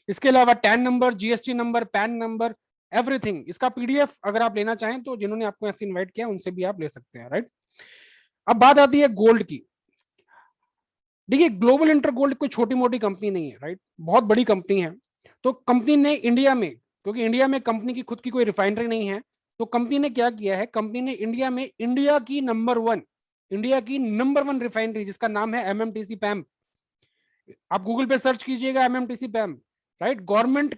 इसके अलावा tan number, GST number, pan number, everything. इसका पीडीएफ अगर आप लेना चाहें तो जिन्होंने आपको ऐसे इन्वाइट किया उनसे भी आप ले सकते हैं, राइट। अब बात आती है गोल्ड की। देखिए, ग्लोबल इंटर गोल्ड कोई छोटी मोटी कंपनी नहीं है, राइट। बहुत बड़ी कंपनी है। तो कंपनी ने इंडिया में, क्योंकि इंडिया में कंपनी की खुद की कोई रिफाइनरी नहीं है, तो कंपनी ने क्या किया है, कंपनी ने इंडिया में इंडिया की नंबर 1 रिफाइनरी जिसका नाम है MMTC पैम। आप गूगल पे सर्च कीजिएगा MMTC पैम, राइट। गवर्नमेंट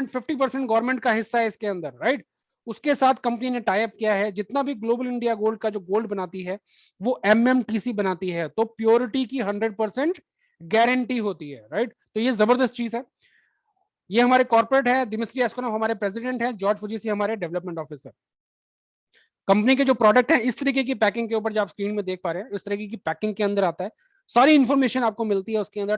50% गवर्नमेंट का हिस्सा है इसके अंदर, राइट। उसके साथ कंपनी ने टाई अप किया है। जितना भी ग्लोबल इंडिया गोल्ड का जो गोल्ड बनाती है वो एमएमटीसी बनाती है, तो प्योरिटी की 100% गारंटी होती है, राइट। तो ये जबरदस्त चीज है। ये हमारे कॉर्पोरेट है, दिमित्री एस्कोनॉफ हमारे प्रेसिडेंट है, जॉर्ज फुजीसी हमारे डेवलपमेंट ऑफिसर। कंपनी के जो प्रोडक्ट है इस तरीके की पैकिंग के ऊपर जो आप स्क्रीन में देख पा रहे हैं, इस तरीके की पैकिंग के अंदर आता है, सारी इंफॉर्मेशन आपको मिलती है। उसके अंदर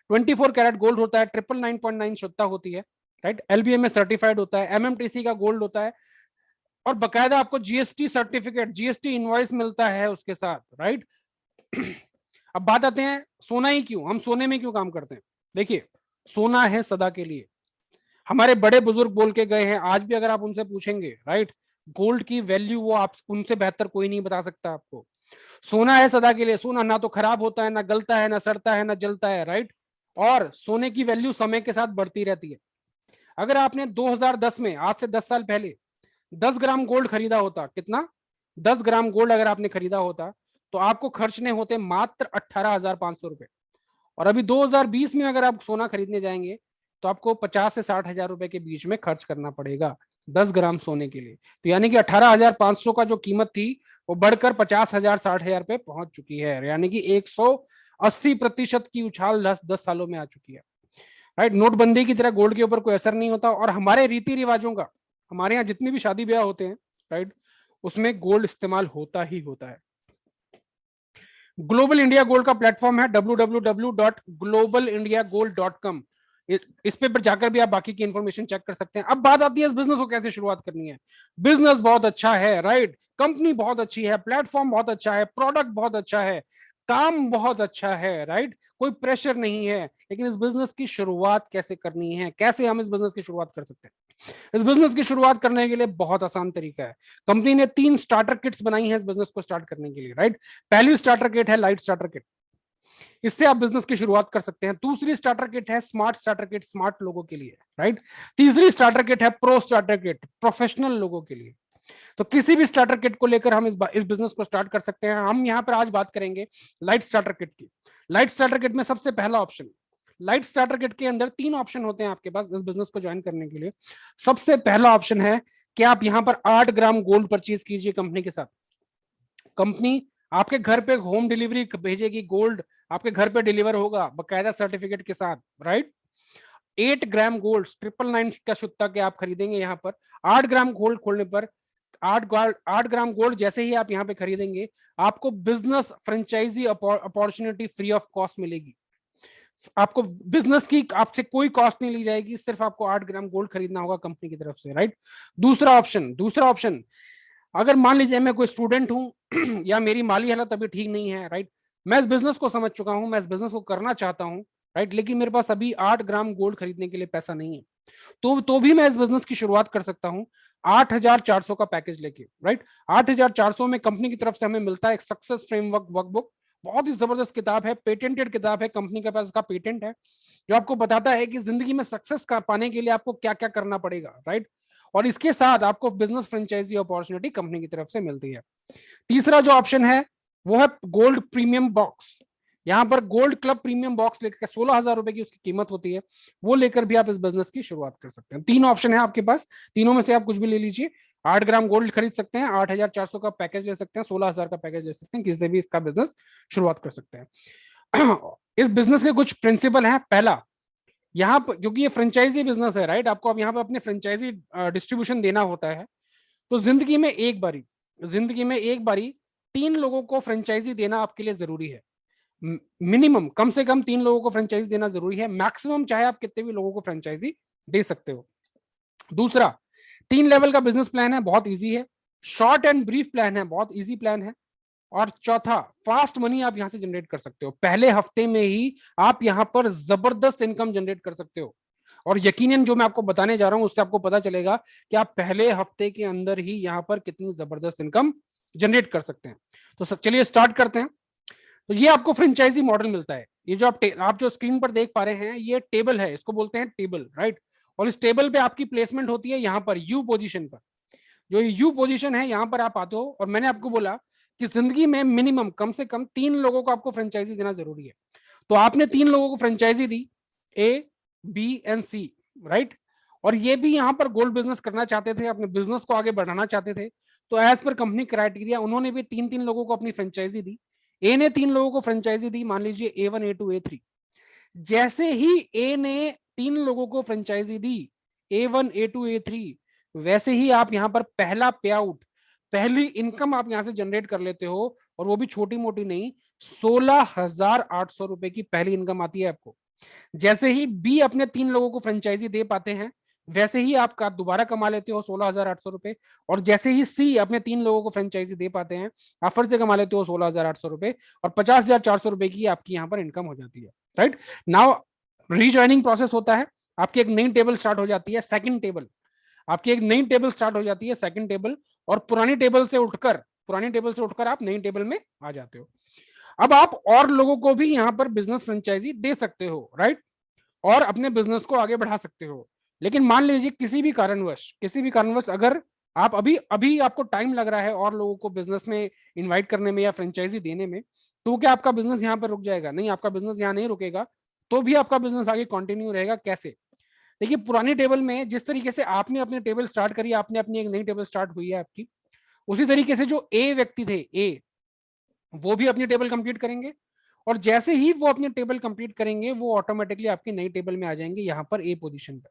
24 कैरेट गोल्ड होता है, 999.9 शुद्धता होती है, राइट। एलबीएमए सर्टिफाइड होता है, एमएमटीसी का गोल्ड होता है, और बकायदा आपको जीएसटी सर्टिफिकेट, जीएसटी इनवॉइस मिलता है उसके साथ, राइट। अब बात आते हैं सोना ही क्यों, हम सोने में क्यों काम करते हैं। देखिए, सोना है सदा के लिए। हमारे बड़े बुजुर्ग बोल के गए हैं, आज भी अगर आप उनसे पूछेंगे, राइट, गोल्ड की वैल्यू वो आप उनसे बेहतर कोई नहीं बता सकता आपको। सोना है सदा के लिए। सोना ना तो खराब होता है, ना गलता है, ना सड़ता है, ना जलता है, राइट। और सोने की वैल्यू समय के साथ बढ़ती रहती है। अगर आपने 2010 में, आज से 10 साल पहले 10 ग्राम गोल्ड खरीदा होता, कितना, 10 ग्राम गोल्ड अगर आपने खरीदा होता तो आपको खर्चने होते मात्र 18,500 रुपए। और अभी 2020 में अगर आप सोना खरीदने जाएंगे तो आपको 50 से 60,000 रुपए के बीच में खर्च करना पड़ेगा 10 ग्राम सोने के लिए। तो यानी कि 18,500 का जो कीमत थी वो बढ़कर 50,000 60,000 पे पहुंच चुकी है, यानी कि 180% की उछाल 10 सालों में आ चुकी है, राइट। नोटबंदी की तरह गोल्ड के ऊपर कोई असर नहीं होता। और हमारे रीति रिवाजों का, हमारे यहाँ जितनी भी शादी ब्याह होते हैं, राइट, उसमें गोल्ड इस्तेमाल होता ही होता है। ग्लोबल इंडिया गोल्ड का प्लेटफॉर्म है www.globalindiagold.com। इस पे पर जाकर भी आप बाकी की इंफॉर्मेशन चेक कर सकते हैं। अब बात आती है इस बिजनेस को कैसे शुरुआत करनी है। बिजनेस बहुत अच्छा है, राइट, कंपनी बहुत अच्छी है, प्लेटफॉर्म बहुत अच्छा है, प्रोडक्ट बहुत अच्छा है, काम बहुत अच्छा है, राइट, कोई प्रेशर नहीं है, लेकिन इस बिजनेस की शुरुआत कैसे करनी है, कैसे हम इस बिजनेस की शुरुआत कर सकते हैं। इस बिजनेस की शुरुआत करने के लिए बहुत आसान तरीका है। कंपनी ने 3 स्टार्टर किट्स बनाई हैं इस बिजनेस को स्टार्ट करने के लिए, राइट। पहली स्टार्टर किट है लाइट स्टार्टर किट, इससे आप बिजनेस की शुरुआत कर सकते हैं। दूसरी स्टार्टर किट है स्मार्ट स्टार्टर किट, स्मार्ट लोगों के लिए, राइट। तीसरी स्टार्टर किट है प्रो स्टार्टर किट, प्रोफेशनल लोगों के लिए। तो किसी भी स्टार्टर किट को लेकर हम इस बिजनेस को स्टार्ट कर सकते हैं। हम यहाँ पर आज बात करेंगे लाइट स्टार्टर किट की। लाइट स्टार्टर किट में सबसे पहला ऑप्शन, लाइट स्टार्टर किट के अंदर 3 ऑप्शन होते हैं आपके पास इस बिजनेस को ज्वाइन करने के लिए। सबसे पहला ऑप्शन है कि आप यहाँ पर 8 ग्राम गोल्ड परचेज कीजिए कंपनी के साथ। कंपनी आपके घर पे होम डिलीवरी भेजेगी, गोल्ड आपके घर पे डिलीवर होगा बकायदा सर्टिफिकेट के साथ, राइट। 8 ग्राम गोल्ड 999 का शुद्धता के आप खरीदेंगे। यहाँ पर 8 ग्राम गोल्ड खोलने पर 8 ग्राम गोल्ड जैसे ही आप यहाँ पे खरीदेंगे, आपको business franchisee opportunity free of cost मिलेगी। आपको बिजनेस की आपसे कोई कॉस्ट नहीं ली जाएगी, सिर्फ आपको 8 ग्राम गोल्ड खरीदना होगा कंपनी की तरफ से, राइट। दूसरा ऑप्शन, अगर मान लीजिए मैं कोई स्टूडेंट हूं या मेरी माली हालत अभी ठीक नहीं है, राइट, मैं इस बिजनेस को समझ चुका हूं, मैं इस बिजनेस को करना चाहता हूं, राइट, लेकिन मेरे पास अभी 8 ग्राम गोल्ड खरीदने के लिए पैसा नहीं है, तो भी मैं इस बिजनेस की शुरुआत कर सकता हूं 8,400 का पैकेज लेके, राइट। 8,400 में कंपनी की तरफ से हमें मिलता है एक सक्सेस फ्रेमवर्क वर्कबुक, बहुत ही जबरदस्त किताब है, पेटेंटेड किताब है, कंपनी के पास इसका पेटेंट है, जो आपको बताता है कि जिंदगी में सक्सेस पाने के लिए आपको क्या क्या करना पड़ेगा, राइट। और इसके साथ आपको बिजनेस फ्रेंचाइजी अपॉर्चुनिटी कंपनी की तरफ से मिलती है। तीसरा जो ऑप्शन है वो है गोल्ड प्रीमियम बॉक्स। यहाँ पर गोल्ड क्लब प्रीमियम बॉक्स लेकर 16,000 रुपए की उसकी कीमत होती है, वो लेकर भी आप इस बिजनेस की शुरुआत कर सकते हैं। 3 ऑप्शन है आपके पास, तीनों में से आप कुछ भी ले लीजिए। 8 ग्राम गोल्ड खरीद सकते हैं, 8,400 का पैकेज ले सकते हैं, 16,000 का पैकेज ले सकते हैं, किसी से भी इसका बिजनेस शुरुआत कर सकते हैं। इस बिजनेस के कुछ प्रिंसिपल हैं। पहला, यहाँ पर क्योंकि ये फ्रेंचाइजी बिजनेस है, राइट, आपको अब यहाँ पर अपने फ्रेंचाइजी डिस्ट्रीब्यूशन देना होता है, तो जिंदगी में एक बारी 3 लोगों को फ्रेंचाइजी देना आपके लिए जरूरी है। मिनिमम कम से कम 3 लोगों को फ्रेंचाइजी देना जरूरी है, मैक्सिमम चाहे आप कितने भी लोगों को फ्रेंचाइजी दे सकते हो। दूसरा, 3 लेवल का बिजनेस प्लान है, बहुत इजी है। शॉर्ट एंड ब्रीफ प्लान है, बहुत इजी प्लान है। और चौथा, फास्ट मनी आप यहां से जनरेट कर सकते हो, पहले हफ्ते में ही आप यहां पर जबरदस्त इनकम जनरेट कर सकते हो। और यकीनन जो मैं आपको बताने जा रहा हूं उससे आपको पता चलेगा कि आप पहले हफ्ते के अंदर ही यहां पर कितनी जबरदस्त इनकम जनरेट कर सकते हैं। तो चलिए स्टार्ट करते हैं। तो ये आपको फ्रेंचाइजी मॉडल मिलता है। ये जो आप जो स्क्रीन पर देख पा रहे हैं, ये टेबल है, इसको बोलते हैं टेबल, राइट। और इस टेबल पे आपकी प्लेसमेंट होती है यहाँ पर यू पोजीशन पर। जो यू पोजीशन है यहाँ पर आप आते हो, और मैंने आपको बोला कि जिंदगी में मिनिमम कम से कम 3 लोगों को आपको फ्रेंचाइजी देना जरूरी है। तो आपने 3 लोगों को फ्रेंचाइजी दी, A, B and C, right. और ये भी यहाँ पर गोल्ड बिजनेस करना चाहते थे, अपने बिजनेस को आगे बढ़ाना चाहते थे। तो एज पर कंपनी क्राइटेरिया उन्होंने भी 3-3 लोगों को अपनी फ्रेंचाइजी दी। ए ने 3 लोगों को फ्रेंचाइजी दी, मान लीजिए A1 A2 A3। जैसे ही ए ने 3 लोगों को फ्रेंचाइजी दी, A1 A2 A3, वैसे ही आप यहाँ पर पहला पे आउट, पहली इनकम आप यहाँ से जनरेट कर लेते हो, और वो भी छोटी मोटी नहीं, 16,800 रुपए की पहली इनकम आती है आपको। जैसे ही बी अपने 3 लोगों को फ्रेंचाइजी दे पाते हैं, वैसे ही आप दोबारा कमा लेते हो 16,800 रुपए। और जैसे ही सी अपने 3 लोगों को फ्रेंचाइजी दे पाते हैं, आप फिर से कमा लेते हो 16,800 रुपए, और 50,400 रुपए की आपकी यहाँ पर इनकम हो जाती है। राइट नाउ रीजॉइनिंग प्रोसेस होता है, आपकी एक नई टेबल स्टार्ट हो जाती है, सेकंड टेबल, आपकी एक नई टेबल स्टार्ट हो जाती है, सेकंड टेबल, और पुरानी टेबल से उठकर आप नई टेबल में आ जाते हो। अब आप और लोगों को भी यहाँ पर बिजनेस फ्रेंचाइजी दे सकते हो, राइट, और अपने बिजनेस को आगे बढ़ा सकते हो। लेकिन मान लीजिए किसी भी कारणवश अगर आप अभी आपको टाइम लग रहा है और लोगों को बिजनेस में इनवाइट करने में या फ्रेंचाइजी देने में, तो क्या आपका बिजनेस यहाँ पर रुक जाएगा? नहीं, आपका बिजनेस यहाँ नहीं रुकेगा, तो भी आपका बिजनेस आगे कंटिन्यू रहेगा। कैसे? देखिए, पुरानी टेबल में जिस तरीके से आपने अपनी टेबल स्टार्ट करी, आपने अपनी एक नई टेबल स्टार्ट हुई है आपकी, उसी तरीके से जो ए व्यक्ति थे, ए, वो भी अपनी टेबल कंप्लीट करेंगे, और जैसे ही वो अपनी टेबल कंप्लीट करेंगे, वो ऑटोमेटिकली आपकी नई टेबल में आ जाएंगे, यहाँ पर ए पोजीशन पर।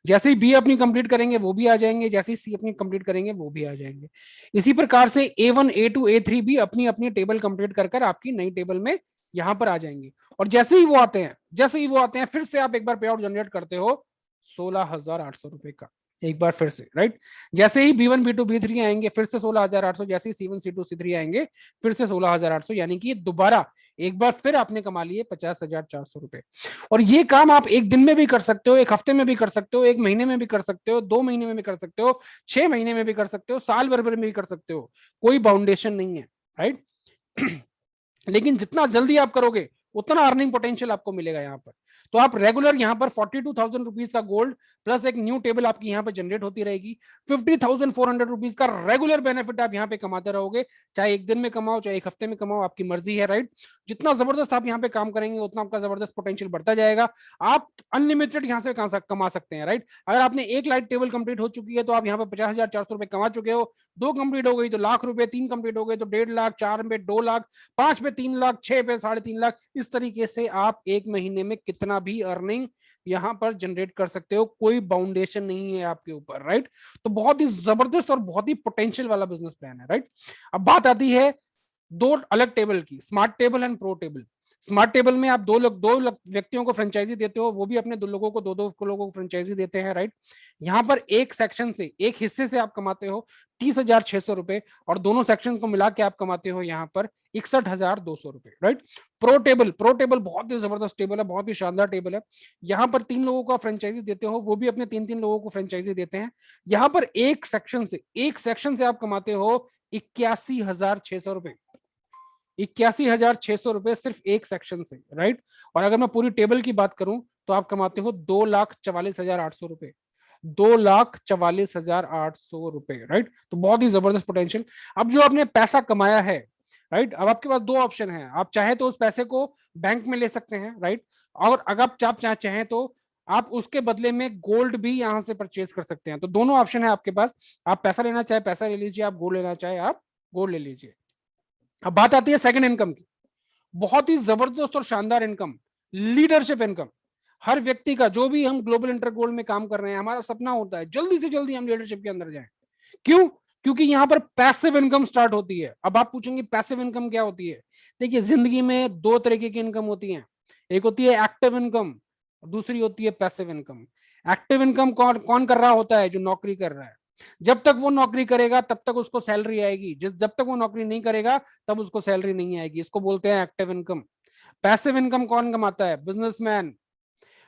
जैसे ही बी अपनी कंप्लीट करेंगे, वो भी आ जाएंगे, जैसे ही सी अपनी कंप्लीट करेंगे, वो भी आ जाएंगे। इसी प्रकार से A1 A2 A3 भी अपनी अपनी टेबल कंप्लीट कर आपकी नई टेबल में यहाँ पर आ जाएंगे। और जैसे ही वो आते हैं, फिर से आप एक बार पे आउट जनरेट करते हो 16,800 रुपए का, एक बार फिर से, राइट। जैसे ही B1 B2 B3 आएंगे, फिर से 16,800, जैसे ही C1 C2 C3 आएंगे, फिर से 16,800, यानी कि दोबारा एक बार फिर आपने कमा लिए 50,400 रुपए। और ये काम आप एक दिन में भी कर सकते हो, एक हफ्ते में भी कर सकते हो, एक महीने में भी कर सकते हो, 2 महीने में भी कर सकते हो, 6 महीने में भी कर सकते हो, साल भर में भी कर सकते हो, कोई बाउंडेशन नहीं है, राइट। लेकिन जितना जल्दी आप करोगे, उतना अर्निंग पोटेंशियल आपको मिलेगा यहाँ पर। तो आप रेगुलर यहाँ पर 42,000 रुपीज का गोल्ड प्लस एक न्यू टेबल आपकी यहाँ पे जनरेट होती रहेगी, 50,400 रुपीज का रेगुलर बेनिफिट आप यहाँ पे कमाते रहोगे, चाहे एक दिन में कमाओ, चाहे एक हफ्ते में कमाओ, आपकी मर्जी है, राइट। जितना जबरदस्त आप यहाँ पे काम करेंगे, उतना आपका जबरदस्त पोटेंशियल बढ़ता जाएगा। आप अनलिमिटेड यहाँ से कमा सकते हैं, राइट। अगर आपने एक लाइट टेबल कंप्लीट हो चुकी है, तो आप यहाँ पे 50,400 रुपए कमा चुके हो। 2 कंप्लीट हो गई तो लाख रुपए, 3 कंप्लीट हो गए तो 1.5 लाख, 4 पे 2 लाख, 5 पे 3 लाख, 6 पे 3.5 लाख। इस तरीके से आप एक महीने में कितना भी अर्निंग यहाँ पर जनरेट कर सकते हो, कोई बाउंडेशन नहीं है आपके ऊपर, राइट। तो बहुत ही जबरदस्त और बहुत ही पोटेंशियल वाला बिजनेस प्लान है, राइट। अब बात आती है 2 अलग टेबल की, smart table and pro table. Smart table में आप दो व्यक्तियों को फ्रेंचाइजी देते हो, वो भी अपने 2 लोगों को 2 लोगों को फ्रेंचाइजी देते हैं, राइट। यहाँ पर एक सेक्शन से, एक हिस्से से आप कमाते हो 30,600 रुपए, और दोनों सेक्शन को मिला के आप कमाते हो यहाँ पर 61,200 रुपए, राइट। प्रो टेबल बहुत ही जबरदस्त टेबल है, बहुत ही शानदार टेबल है। यहाँ पर 3 लोगों को फ्रेंचाइजी देते हो, वो भी अपने 3-3 लोगों को फ्रेंचाइजी देते हैं। यहाँ पर एक सेक्शन से आप कमाते हो 81,600 रुपए, 81,600 रुपए सिर्फ एक सेक्शन से, राइट। और अगर मैं पूरी टेबल की बात करूं, तो आप कमाते हो 2,44,800 रुपए, 2,44,800 रुपए, राइट। तो बहुत ही जबरदस्त पोटेंशियल। अब जो आपने पैसा कमाया है, राइट, अब आपके पास 2 ऑप्शन है। आप चाहे तो उस पैसे को बैंक में ले सकते हैं, राइट, और अगर आप चाहें तो आप उसके बदले में गोल्ड भी यहां से परचेज कर सकते हैं। तो दोनों ऑप्शन है आपके पास। आप पैसा लेना चाहे पैसा ले लीजिए, आप गोल्ड लेना चाहे आप गोल्ड ले लीजिए। अब बात आती है सेकंड इनकम की, बहुत ही जबरदस्त और शानदार इनकम, लीडरशिप इनकम। हर व्यक्ति का, जो भी हम ग्लोबल इंटर गोल्ड में काम कर रहे हैं, हमारा सपना होता है जल्दी से जल्दी हम लीडरशिप के अंदर जाएं। क्यों? क्योंकि यहाँ पर पैसिव इनकम स्टार्ट होती है। अब आप पूछेंगे पैसिव इनकम क्या होती है? देखिए, जिंदगी में 2 तरीके की इनकम होती है, एक होती है एक्टिव इनकम, दूसरी होती है पैसिव इनकम। एक्टिव इनकम कौन कर रहा होता है? जो नौकरी कर रहा है। जब तक वो नौकरी करेगा तब तक उसको सैलरी आएगी, जब तक वो नौकरी नहीं करेगा तब उसको सैलरी नहीं आएगी। इसको बोलते हैं एक्टिव इनकम। पैसिव इनकम कौन कमाता है? Businessman,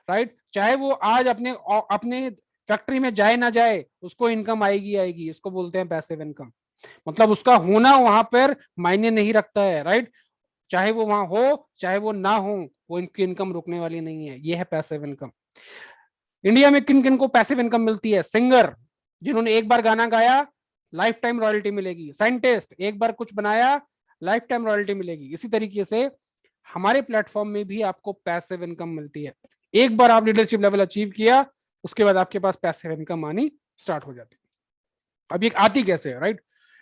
right. चाहे वो आज अपने फैक्ट्री में जाए ना जाए, उसको इनकम आएगी। इसको बोलते हैं पैसिव इनकम। मतलब उसका होना वहां पर मायने नहीं रखता है, राइट। चाहे वो वहां हो चाहे वो ना हो, वो इनकी इनकम रुकने वाली नहीं है। ये है पैसिव इनकम। इंडिया में किन किन को पैसिव इनकम मिलती है? सिंगर, जिन्होंने एक बार गाना गाया लाइफ टाइम रॉयल्टी मिलेगी। साइंटिस्ट, एक बार कुछ बनाया लाइफ टाइम रॉयल्टी मिलेगी। इसी तरीके से हमारे प्लेटफॉर्म में भी आपको पैसिव इनकम मिलती है। एक बार आप लीडरशिप लेवल अचीव किया, उसके बाद आपके पास पैसिव इनकम आनी स्टार्ट हो जाती है। अब ये आती कैसे है, राइट?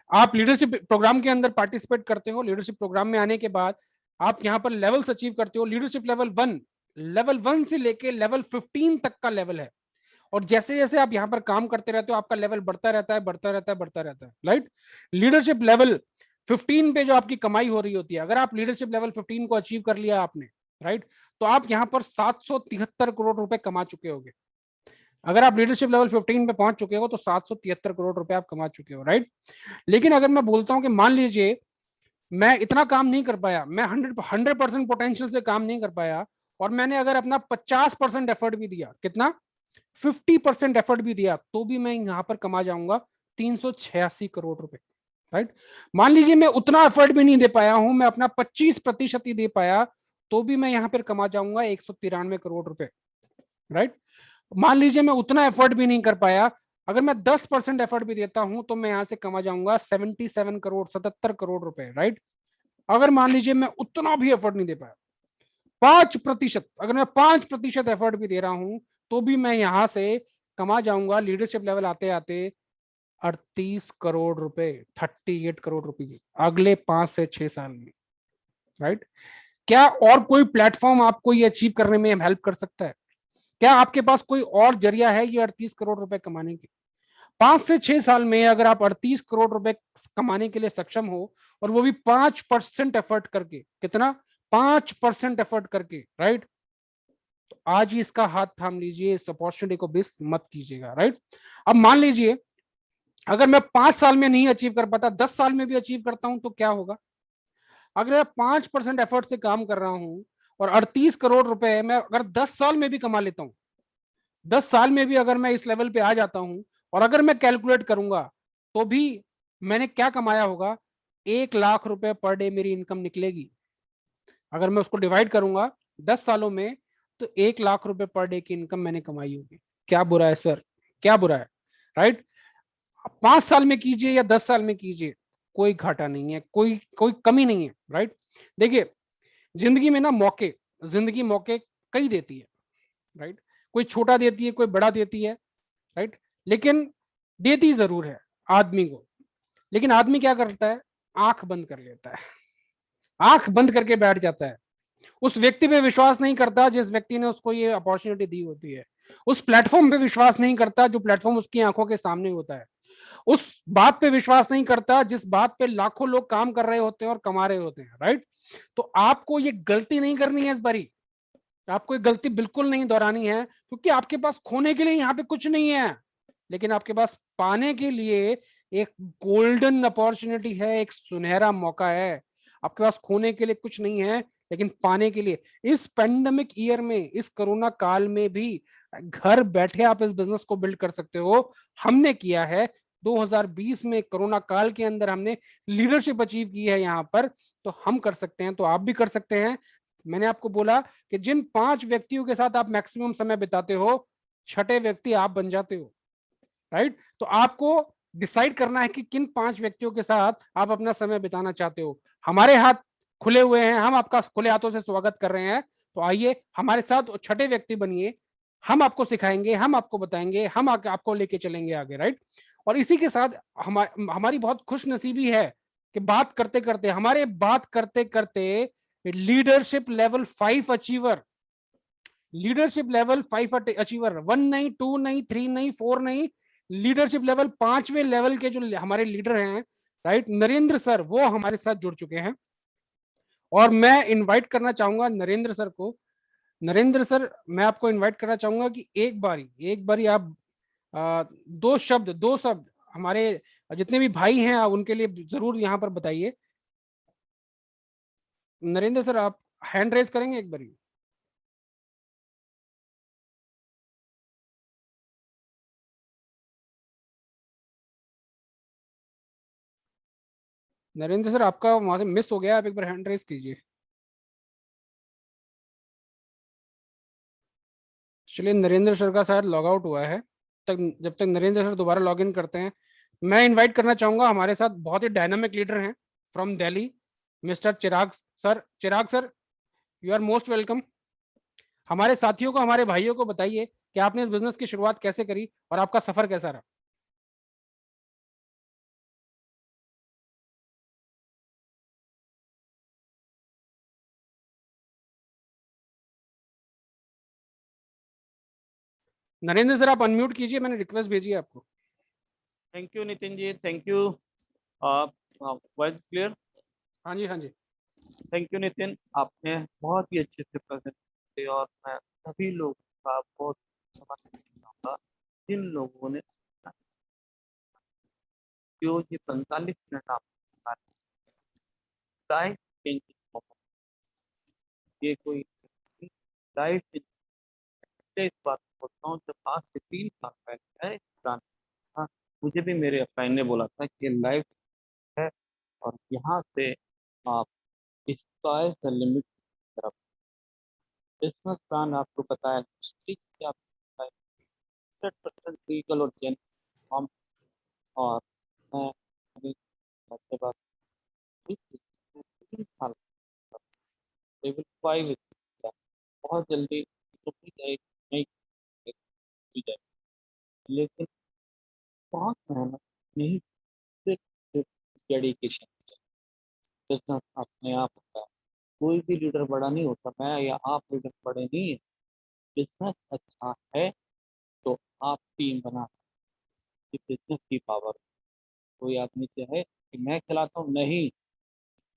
आप लीडरशिप प्रोग्राम के अंदर पार्टिसिपेट करते हो, लीडरशिप प्रोग्राम में आने के बाद आप यहाँ पर लेवल्स अचीव करते हो। लीडरशिप लेवल 1 से लेके लेवल 15 तक का लेवल है, और जैसे जैसे आप यहाँ पर काम करते रहते हो आपका लेवल बढ़ता रहता है, राइट? लीडरशिप लेवल 15 पे जो आपकी कमाई हो रही होती है, अगर आप लीडरशिप लेवल 15 को अचीव कर लिया आपने, राइट, तो आप यहाँ पर 773 करोड़ रुपए कमा चुके होगे। अगर आप लीडरशिप लेवल 15 पे पहुंच चुके हो तो 773 करोड़ रुपए आप कमा चुके हो, राइट? लेकिन अगर मैं बोलता हूं कि मान लीजिए मैं इतना काम नहीं कर पाया, मैं 100% पोटेंशियल से काम नहीं कर पाया, और मैंने अगर अपना 50% एफर्ट भी दिया, कितना, 50% एफर्ट भी दिया, तो भी मैं यहां पर कमा जाऊंगा 386 करोड़ रुपए, राइट? मान लीजिए मैं उतना एफर्ट भी नहीं दे पाया हूं, मैं अपना 25% ही दे पाया, तो भी मैं यहां पर कमा जाऊंगा 193 करोड़ रुपए, राइट? मान लीजिए मैं उतना एफर्ट भी नहीं कर पाया, अगर मैं 10% एफर्ट भी देता हूं तो मैं यहां से कमा जाऊंगा 77 करोड़ रुपए, राइट? अगर मान लीजिए मैं उतना भी एफर्ट नहीं दे पाया, 5%, अगर मैं 5% एफर्ट भी दे रहा हूं तो भी मैं यहां से कमा जाऊंगा लीडरशिप लेवल आते आते 38 करोड़ रुपए, 38 करोड़ रुपए अगले 5 से 6 साल में, राइट? क्या और कोई प्लेटफॉर्म आपको ये अचीव करने में हेल्प कर सकता है? क्या आपके पास कोई और जरिया है ये 38 करोड़ रुपए कमाने के? 5 से 6 साल में अगर आप 38 करोड़ रुपए कमाने के लिए सक्षम हो, और वो भी 5% एफर्ट करके, कितना, 5% एफर्ट करके, राइट? तो आज ही इसका हाथ थाम लीजिए, इस अपॉर्चुनिटी को मिस मत कीजिएगा, राइट? अब मान लीजिए अगर मैं 5 साल में नहीं अचीव कर पाता, 10 साल में भी अचीव करता हूं तो क्या होगा? अगर मैं 5% एफर्ट से काम कर रहा हूं और 38 करोड़ रुपए मैं अगर 10 साल में भी कमा लेता हूं, 10 साल में भी अगर मैं इस लेवल पे आ जाता हूं, और अगर मैं कैलकुलेट करूंगा तो भी मैंने क्या कमाया होगा, 1 लाख रुपए पर डे मेरी इनकम निकलेगी। अगर मैं उसको डिवाइड करूंगा 10 सालों में तो 1 लाख रुपए पर डे की इनकम मैंने कमाई होगी। क्या बुरा है सर? क्या बुरा है, राइट? 5 साल में कीजिए या 10 साल में कीजिए, कोई घाटा नहीं है, कोई कमी नहीं है, राइट? देखिए जिंदगी में ना जिंदगी मौके कई देती है, राइट? कोई छोटा देती है, कोई बड़ा देती है, राइट? लेकिन देती जरूर है आदमी को। लेकिन आदमी क्या करता है, आंख बंद कर लेता है, आंख बंद करके बैठ जाता है, उस व्यक्ति पे विश्वास नहीं करता जिस व्यक्ति ने उसको ये अपॉर्चुनिटी दी होती है, उस प्लेटफॉर्म पे विश्वास नहीं करता जो प्लेटफॉर्म उसकी आंखों के सामने होता है, उस बात पे विश्वास नहीं करता जिस बात पे लाखों लोग काम कर रहे होते हैं और कमा रहे होते हैं, राइट? तो आपको ये गलती नहीं करनी है इस बारी, आपको ये गलती बिल्कुल नहीं दोहरानी है, क्योंकि आपके पास खोने के लिए यहाँ पे कुछ नहीं है, लेकिन आपके पास पाने के लिए एक गोल्डन अपॉर्चुनिटी है, एक सुनहरा मौका है। आपके पास खोने के लिए कुछ नहीं है, लेकिन पाने के लिए इस पेंडेमिक ईयर में, इस कोरोना काल में भी घर बैठे आप इस बिजनेस को बिल्ड कर सकते हो। हमने किया है 2020 में, कोरोना काल के अंदर हमने लीडरशिप अचीव की है यहाँ पर, तो हम कर सकते हैं, तो आप भी कर सकते हैं। मैंने आपको बोला कि जिन 5 व्यक्तियों के साथ आप मैक्सिमम समय बिताते हो, 6ठे व्यक्ति आप बन जाते हो, राइट? तो आपको डिसाइड करना है कि किन 5 व्यक्तियों के साथ आप अपना समय बिताना चाहते हो। हमारे हाथ खुले हुए हैं, हम आपका खुले हाथों से स्वागत कर रहे हैं, तो आइए हमारे साथ 6ठे व्यक्ति बनिए, हम आपको सिखाएंगे, हम आपको बताएंगे, हम आपको लेके चलेंगे आगे, राइट? और इसी के साथ हमारी बहुत खुश नसीबी है कि बात करते करते लीडरशिप लेवल 5 अचीवर, 1 नहीं, 2 नहीं, 3 नहीं, 4 नहीं, लीडरशिप लेवल 5वें लेवल के जो हमारे लीडर हैं, राइट, नरेंद्र सर, वो हमारे साथ जुड़ चुके हैं। और मैं इनवाइट करना चाहूंगा नरेंद्र सर को। नरेंद्र सर, मैं आपको इनवाइट करना चाहूंगा कि एक बारी आप 2 शब्द हमारे जितने भी भाई हैं उनके लिए जरूर यहाँ पर बताइए। नरेंद्र सर, आप हैंड रेज करेंगे एक बारी? नरेंद्र सर, आपका वहां से मिस हो गया, आप एक बार हैंड रेज कीजिए। चलिए, नरेंद्र सर का शायद लॉग आउट हुआ है, जब तक नरेंद्र सर दोबारा लॉग इन करते हैं, मैं इनवाइट करना चाहूंगा, हमारे साथ बहुत ही डायनामिक लीडर हैं from Delhi, mister Chirag sir. Chirag sir, you are most welcome. हमारे साथियों को, हमारे भाइयों को बताइए कि आपने इस बिजनेस की शुरुआत कैसे करी और आपका सफर कैसा रहा। नरेंद्र सर, आप अनम्यूट कीजिए, मैंने रिक्वेस्ट भेजी है आपको। Thank you Nitin ji, thank you. Voice clear? हाँ जी, हाँ जी। थैंक यू नितिन, आपने बहुत ही अच्छे से प्रेजेंट किया और मैं सभी लोगों का बहुत धन्यवाद चाहूंगा जिन लोगों ने जो ये 45 मिनट आप लाइफ चेंजिंग, ये कोई लाइफ इस बात को बोलता हूँ, जब आज से 3 साल पहले है था, मुझे भी मेरे फ्रेंड ने बोला था कि लाइफ है और यहाँ से आप स्काई द लिमिट की तरफ बिजनेस प्लान आपको पता है कि आप 100% लीगल और जेन्युइन फॉर्म। और मैं अभी आपके पास 3 साल लेवल 5 बहुत जल्दी नहीं की जाए, लेकिन बहुत मेहनत नहीं, सिर्फ डेडिकेशन। बिजनेस अपने आप होता है, कोई भी लीडर बड़ा नहीं होता, मैं या आप लीडर बड़े नहीं है। बिजनेस अच्छा है तो आप टीम बना सकते, बिजनेस की पावर। कोई आदमी चाहे कि मैं खिलाता हूँ, नहीं,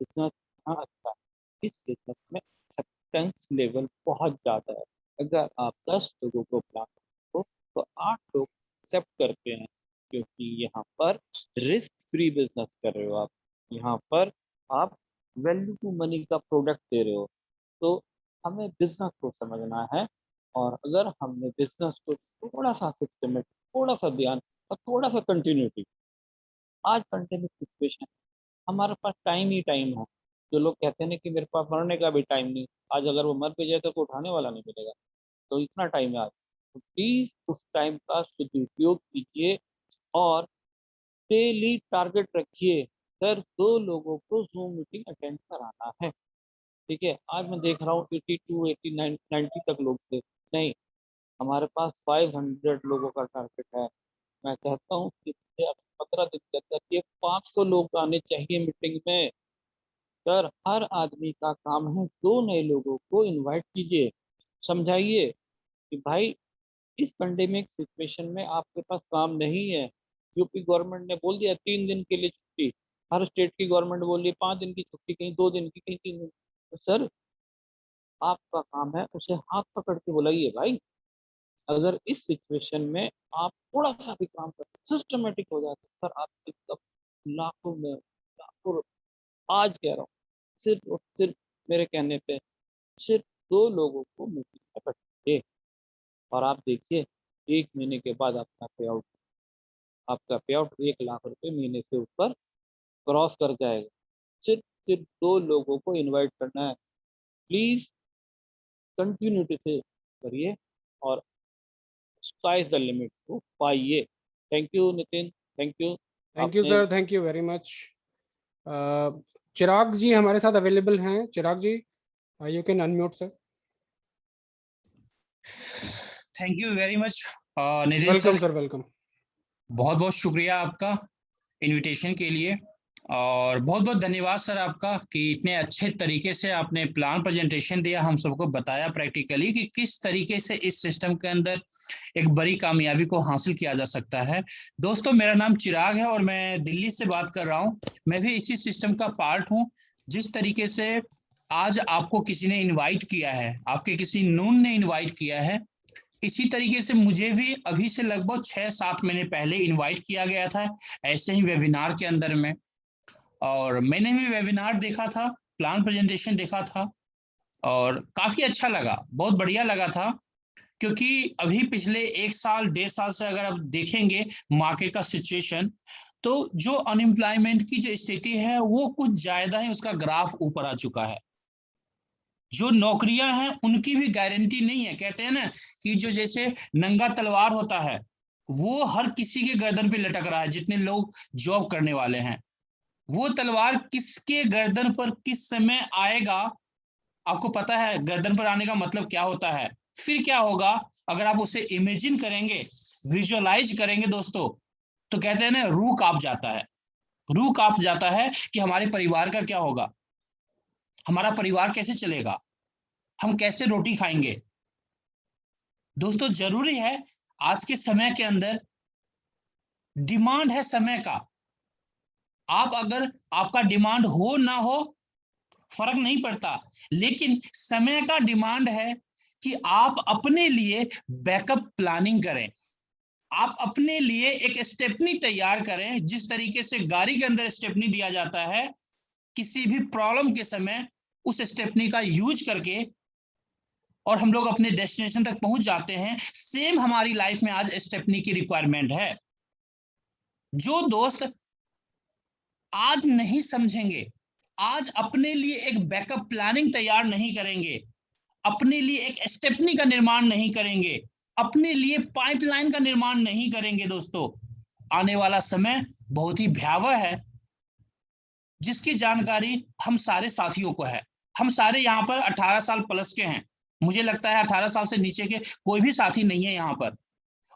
बिजनेस अच्छा है, इस बिजनेस में एक्सेप्टेंस लेवल बहुत ज़्यादा है। अगर आप 10 लोगों को प्लान करो तो 8 लोग एक्सेप्ट करते हैं, क्योंकि यहाँ पर रिस्क फ्री बिजनेस कर रहे हो आप, यहाँ पर आप वैल्यू टू मनी का प्रोडक्ट दे रहे हो। तो हमें बिजनेस को समझना है, और अगर हमने बिजनेस को थोड़ा सा सिस्टमेटिक, थोड़ा सा ध्यान और थोड़ा सा कंटिन्यूटी, आज पेंडेमिक सिचुएशन, हमारे पास टाइम ही टाइम है। जो लोग कहते हैं ना कि मेरे पास मरने का भी टाइम नहीं, आज अगर वो मर भी जाए तो कोई उठाने वाला नहीं मिलेगा, तो इतना टाइम है आज। तो प्लीज उस टाइम का सदुपयोग कीजिए और डेली टारगेट रखिए। सर 2 लोगों को जूम मीटिंग अटेंड कराना है, ठीक है। आज मैं देख रहा हूँ 82, 89, 90 तक लोग थे, नहीं, हमारे पास 500 लोगों का टारगेट है। मैं कहता हूँ कि 15 दिन के अंदर ये 500 लोग आने चाहिए मीटिंग में। सर हर आदमी का काम है 2 नए लोगों को इनवाइट कीजिए, समझाइए कि भाई इस पेंडेमिक सिचुएशन में आपके पास काम नहीं है। यूपी गवर्नमेंट ने बोल दिया 3 दिन के लिए छुट्टी, हर स्टेट की गवर्नमेंट बोल रही है 5 दिन की छुट्टी, कहीं 2 दिन की, कहीं 3 दिन। तो सर आपका काम है उसे हाथ पकड़ के बुलाइए भाई। अगर इस सिचुएशन में आप थोड़ा सा भी काम करते, सिस्टमेटिक हो जाते, सर आपके तब लाखों में लाखों, आज कह रहा हूँ, सिर्फ और सिर्फ मेरे कहने पे सिर्फ 2 लोगों को मीटिंग में बैठिए और आप देखिए 1 महीने के बाद आपका पे आउट 1 लाख रुपए महीने से ऊपर क्रॉस कर जाएगा। सिर्फ 2 लोगों को इनवाइट करना है। प्लीज कंटिन्यूटी से करिए और स्काई इज द लिमिट को पाइए। Thank you Nitin, thank you. Thank you sir, thank you very much. Chirag ji हमारे साथ अवेलेबल हैं। Chirag ji, you can unmute sir. Thank you very much Nitin welcome sir, welcome. बहुत बहुत शुक्रिया आपका इनविटेशन के लिए, और बहुत बहुत धन्यवाद सर आपका कि इतने अच्छे तरीके से आपने प्लान प्रेजेंटेशन दिया, हम सबको बताया प्रैक्टिकली कि किस तरीके से इस सिस्टम के अंदर एक बड़ी कामयाबी को हासिल किया जा सकता है। दोस्तों मेरा नाम चिराग है और मैं दिल्ली से बात कर रहा हूँ। मैं भी इसी सिस्टम का पार्ट हूँ। जिस तरीके से आज आपको किसी ने इन्वाइट किया है, आपके किसी नून ने इन्वाइट किया है, इसी तरीके से मुझे भी अभी से लगभग 6-7 महीने पहले इनवाइट किया गया था ऐसे ही वेबिनार के अंदर में, और मैंने भी वेबिनार देखा था, प्लान प्रेजेंटेशन देखा था और काफी अच्छा लगा, बहुत बढ़िया लगा था। क्योंकि अभी पिछले 1 साल 1.5 साल से अगर आप देखेंगे मार्केट का सिचुएशन, तो जो अनएम्प्लॉयमेंट की जो स्थिति है वो कुछ ज्यादा ही उसका ग्राफ ऊपर आ चुका है। जो नौकरियां हैं उनकी भी गारंटी नहीं है। कहते हैं ना कि जो जैसे नंगा तलवार होता है वो हर किसी के गर्दन पे लटक रहा है, जितने लोग जॉब करने वाले हैं। वो तलवार किसके गर्दन पर किस समय आएगा, आपको पता है गर्दन पर आने का मतलब क्या होता है। फिर क्या होगा, अगर आप उसे इमेजिन करेंगे, विजुअलाइज करेंगे दोस्तों, तो कहते हैं ना रूह कांप जाता है, रूह कांप जाता है कि हमारे परिवार का क्या होगा, हमारा परिवार कैसे चलेगा, हम कैसे रोटी खाएंगे। दोस्तों जरूरी है, आज के समय के अंदर डिमांड है समय का। आप अगर आपका डिमांड हो ना हो फर्क नहीं पड़ता, लेकिन समय का डिमांड है कि आप अपने लिए बैकअप प्लानिंग करें, आप अपने लिए एक स्टेपनी तैयार करें। जिस तरीके से गाड़ी के अंदर स्टेपनी दिया जाता है, किसी भी प्रॉब्लम के समय उस स्टेपनी का यूज करके और हम लोग अपने डेस्टिनेशन तक पहुंच जाते हैं, सेम हमारी लाइफ में आज स्टेपनी की रिक्वायरमेंट है। जो दोस्त आज नहीं समझेंगे, आज अपने लिए एक बैकअप प्लानिंग तैयार नहीं करेंगे, अपने लिए एक स्टेपनी का निर्माण नहीं करेंगे, अपने लिए पाइपलाइन का निर्माण नहीं करेंगे, दोस्तों आने वाला समय बहुत ही भयावह है, जिसकी जानकारी हम सारे साथियों को है। हम सारे यहाँ पर 18 साल प्लस के हैं, मुझे लगता है 18 साल से नीचे के कोई भी साथी नहीं है यहाँ पर,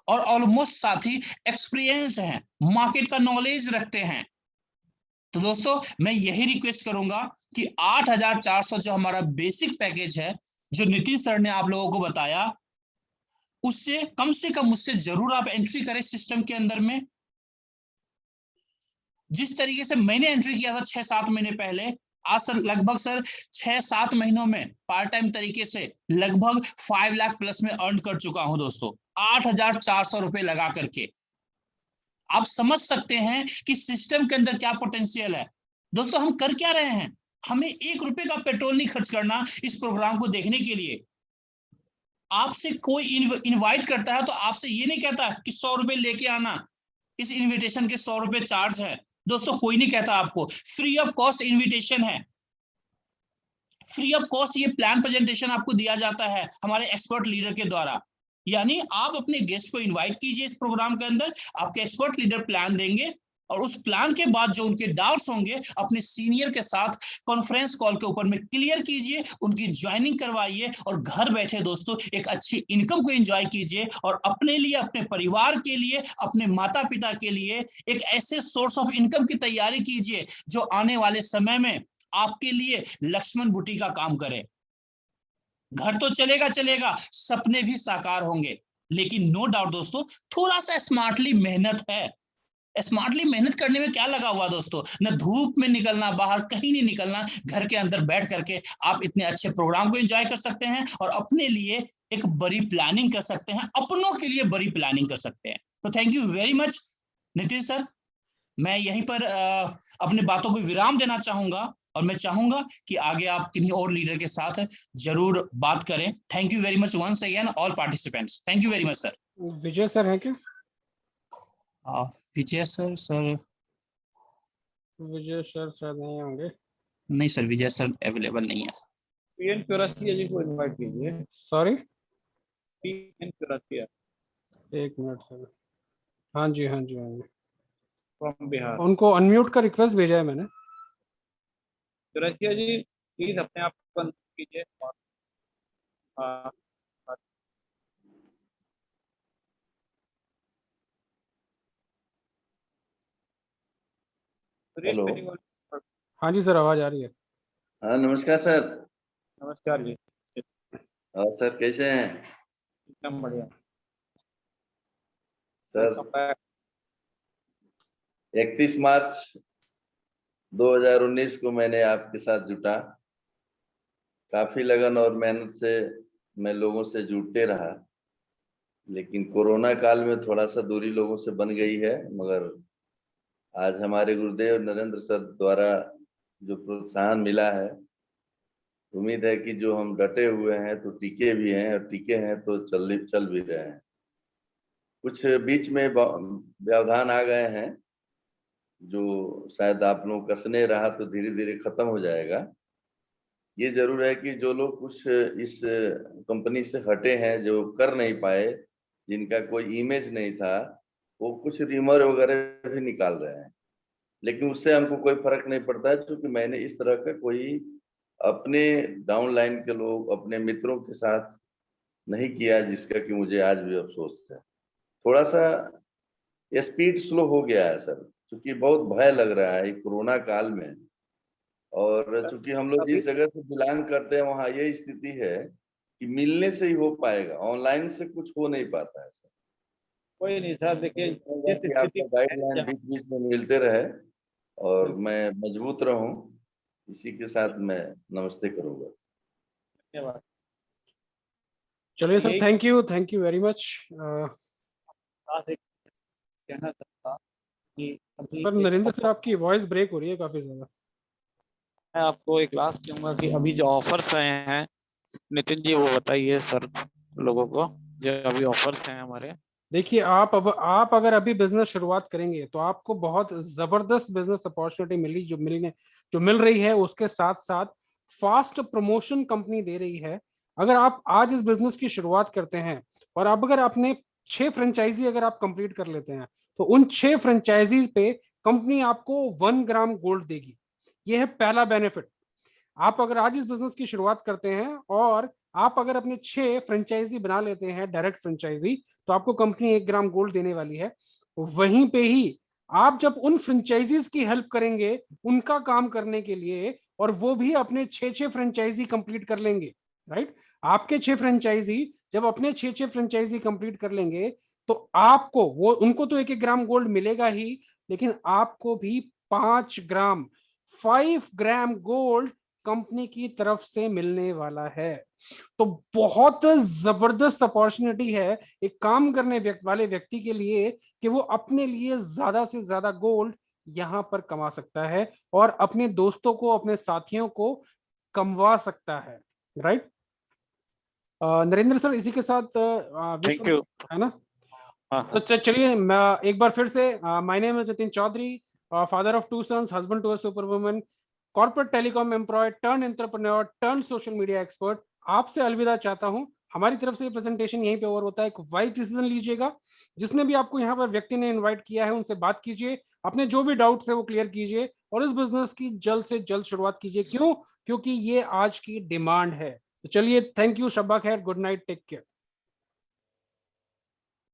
और ऑलमोस्ट साथी एक्सपीरियंस हैं, मार्केट का नॉलेज रखते हैं। तो दोस्तों मैं यही रिक्वेस्ट करूंगा कि 8,400 जो हमारा बेसिक पैकेज है, जो नितिन सर ने आप लोगों को बताया, उससे कम से कम उससे जरूर आप एंट्री करें सिस्टम के अंदर में। जिस तरीके से मैंने एंट्री किया था 6-7 महीने पहले, आज सर लगभग सर 6-7 महीनों में पार्ट टाइम तरीके से लगभग 5 लाख प्लस में अर्न कर चुका हूं दोस्तों, 8,400 रुपए लगा करके। आप समझ सकते हैं कि सिस्टम के अंदर क्या पोटेंशियल है। दोस्तों हम कर क्या रहे हैं, हमें 1 रुपए का पेट्रोल नहीं खर्च करना इस प्रोग्राम को देखने के लिए। आपसे कोई इनवाइट करता है तो आपसे ये नहीं कहता कि 100 रुपए लेके आना, इस इनविटेशन के 100 रुपए चार्ज है। दोस्तों कोई नहीं कहता आपको, फ्री ऑफ कॉस्ट इनविटेशन है, फ्री ऑफ कॉस्ट ये प्लान प्रेजेंटेशन आपको दिया जाता है हमारे एक्सपर्ट लीडर के द्वारा। यानी आप अपने गेस्ट को इनवाइट कीजिए इस प्रोग्राम के अंदर, आपके एक्सपर्ट लीडर प्लान देंगे, और उस प्लान के बाद जो उनके डाउट्स होंगे अपने सीनियर के साथ कॉन्फ्रेंस कॉल के ऊपर में क्लियर कीजिए, उनकी ज्वाइनिंग करवाइए, और घर बैठे दोस्तों एक अच्छी इनकम को एंजॉय कीजिए, और अपने लिए, अपने परिवार के लिए, अपने माता पिता के लिए एक ऐसे सोर्स ऑफ इनकम की तैयारी कीजिए जो आने वाले समय में आपके लिए लक्ष्मण बुटी का काम करे। घर तो चलेगा चलेगा, सपने भी साकार होंगे, लेकिन नो डाउट दोस्तों थोड़ा सा स्मार्टली मेहनत है। स्मार्टली मेहनत करने में क्या लगा हुआ दोस्तों, न धूप में निकलना, बाहर कहीं नहीं निकलना, घर के अंदर बैठ करके आप इतने अच्छे प्रोग्राम को एंजॉय कर सकते हैं और अपने लिए एक बड़ी प्लानिंग कर सकते हैं, अपनों के लिए बड़ी प्लानिंग कर सकते हैं। तो thank you very much Nitin sir, मैं यहीं पर अपने बातों को विराम देना चाहूंगा, और मैं चाहूंगा कि आगे आप किन्हीं और लीडर के साथ जरूर बात करें। Thank you very much once again all participants, thank you very much sir. Vijay sir है क्या? विजय सर विजय सर शायद नहीं होंगे। नहीं सर, विजय सर अवेलेबल नहीं है सर। पीएन चौरसिया जी को इनवाइट कीजिए। Sorry, PN Chaurasia 1 minute sir. हाँ जी हाँ जी हाँ जी, फ्रॉम बिहार। उनको अनम्यूट का रिक्वेस्ट भेजा है मैंने। चौरसिया जी प्लीज अपने आप को अनम्यूट कीजिए। हेलो। हाँ जी सर, आवाज आ रही है। हाँ नमस्कार सर। नमस्कार जी। और सर कैसे हैं? एकदम बढ़िया सर 31 मार्च 2019 को मैंने आपके साथ जुटा, काफी लगन और मेहनत से मैं लोगों से जुड़ते रहा, लेकिन कोरोना काल में थोड़ा सा दूरी लोगों से बन गई है, मगर आज हमारे गुरुदेव नरेंद्र सर द्वारा जो प्रोत्साहन मिला है, उम्मीद है कि जो हम डटे हुए हैं तो टीके भी हैं, और टीके हैं तो चल भी रहे हैं। कुछ बीच में व्यवधान आ गए हैं जो शायद आप लोग कसने रहा तो धीरे धीरे खत्म हो जाएगा। ये जरूर है कि जो लोग कुछ इस कंपनी से हटे हैं, जो कर नहीं पाए, जिनका कोई इमेज नहीं था, वो कुछ रिमर वगैरह भी निकाल रहे हैं, लेकिन उससे हमको कोई फर्क नहीं पड़ता है, क्योंकि मैंने इस तरह का कोई अपने डाउनलाइन के लोग, अपने मित्रों के साथ नहीं किया, जिसका कि मुझे आज भी अफसोस है। थोड़ा सा स्पीड स्लो हो गया है सर, क्योंकि बहुत भय लग रहा है कोरोना काल में, और चूंकि हम लोग जिस जगह से बिलोंग करते हैं वहाँ ये स्थिति है कि मिलने से ही हो पाएगा, ऑनलाइन से कुछ हो नहीं पाता है सर। कोई नहीं सर, देखिए जिस आपका स्थिति गाइडलाइन बीच बीच में मिलते रहे और मैं मजबूत रहूं, इसी के साथ मैं नमस्ते करूंगा। धन्यवाद। चलिए sir, thank you very much. कहना चाहता कि अभी सर नरेंद्र सर, आपकी वॉइस ब्रेक हो रही है काफी ज्यादा। मैं आपको एक लास्ट कहूंगा कि अभी जो ऑफर्स आए हैं, नितिन जी वो बताइए सर लोगों को जो अभी ऑफर्स हैं हमारे। देखिए, आप अगर अभी बिजनेस शुरुआत करेंगे तो आपको बहुत जबरदस्त बिजनेस अपॉर्चुनिटी जो मिल रही है, उसके साथ साथ फास्ट प्रमोशन कंपनी दे रही है। अगर आप आज इस बिजनेस की शुरुआत करते हैं और अब अगर अपने 6 फ्रेंचाइजी अगर आप कंप्लीट कर लेते हैं तो उन 6 फ्रेंचाइजीज पे कंपनी आपको 1 ग्राम गोल्ड देगी। यह है पहला बेनिफिट। आप अगर आज इस बिजनेस की शुरुआत करते हैं और आप अगर अपने 6 फ्रेंचाइजी बना लेते हैं डायरेक्ट फ्रेंचाइजी, तो आपको कंपनी 1 ग्राम गोल्ड देने वाली है। वहीं पे ही आप जब उन फ्रेंचाइजीज की हेल्प करेंगे उनका काम करने के लिए, और वो भी अपने 6 फ्रेंचाइजी कंप्लीट कर लेंगे, राइट। आपके 6 फ्रेंचाइजी जब अपने 6 फ्रेंचाइजी कंप्लीट कर लेंगे तो आपको उनको तो 1 ग्राम गोल्ड मिलेगा ही, लेकिन आपको भी 5 ग्राम गोल्ड कंपनी की तरफ से मिलने वाला है। तो बहुत जबरदस्त अपॉर्चुनिटी है एक काम करने वाले व्यक्ति के लिए कि वो अपने लिए ज्यादा से ज्यादा गोल्ड यहां पर कमा सकता है और अपने दोस्तों को, अपने साथियों को कमवा सकता है, राइट। नरेंद्र सर, इसी के साथ थैंक यू, है ना। तो चलिए मैं एक बार फिर से, my name is Nitin Chaudhary, father of 2 sons, husband to a super woman, corporate telecom employ turn entrepreneur turn social media expert. आपसे अलविदा चाहता हूं। हमारी तरफ से ये प्रेजेंटेशन यहीं पे ओवर होता है। एक वाइज डिसीजन लीजिएगा। जिसने भी आपको यहाँ पर व्यक्ति ने इनवाइट किया है उनसे बात कीजिए, अपने जो भी डाउट्स है वो क्लियर कीजिए और इस बिजनेस की जल्द से जल्द शुरुआत कीजिए। क्यों? क्योंकि ये आज की डिमांड है। तो चलिए, थैंक यू, शब्बा खैर, गुड नाइट, टेक केयर।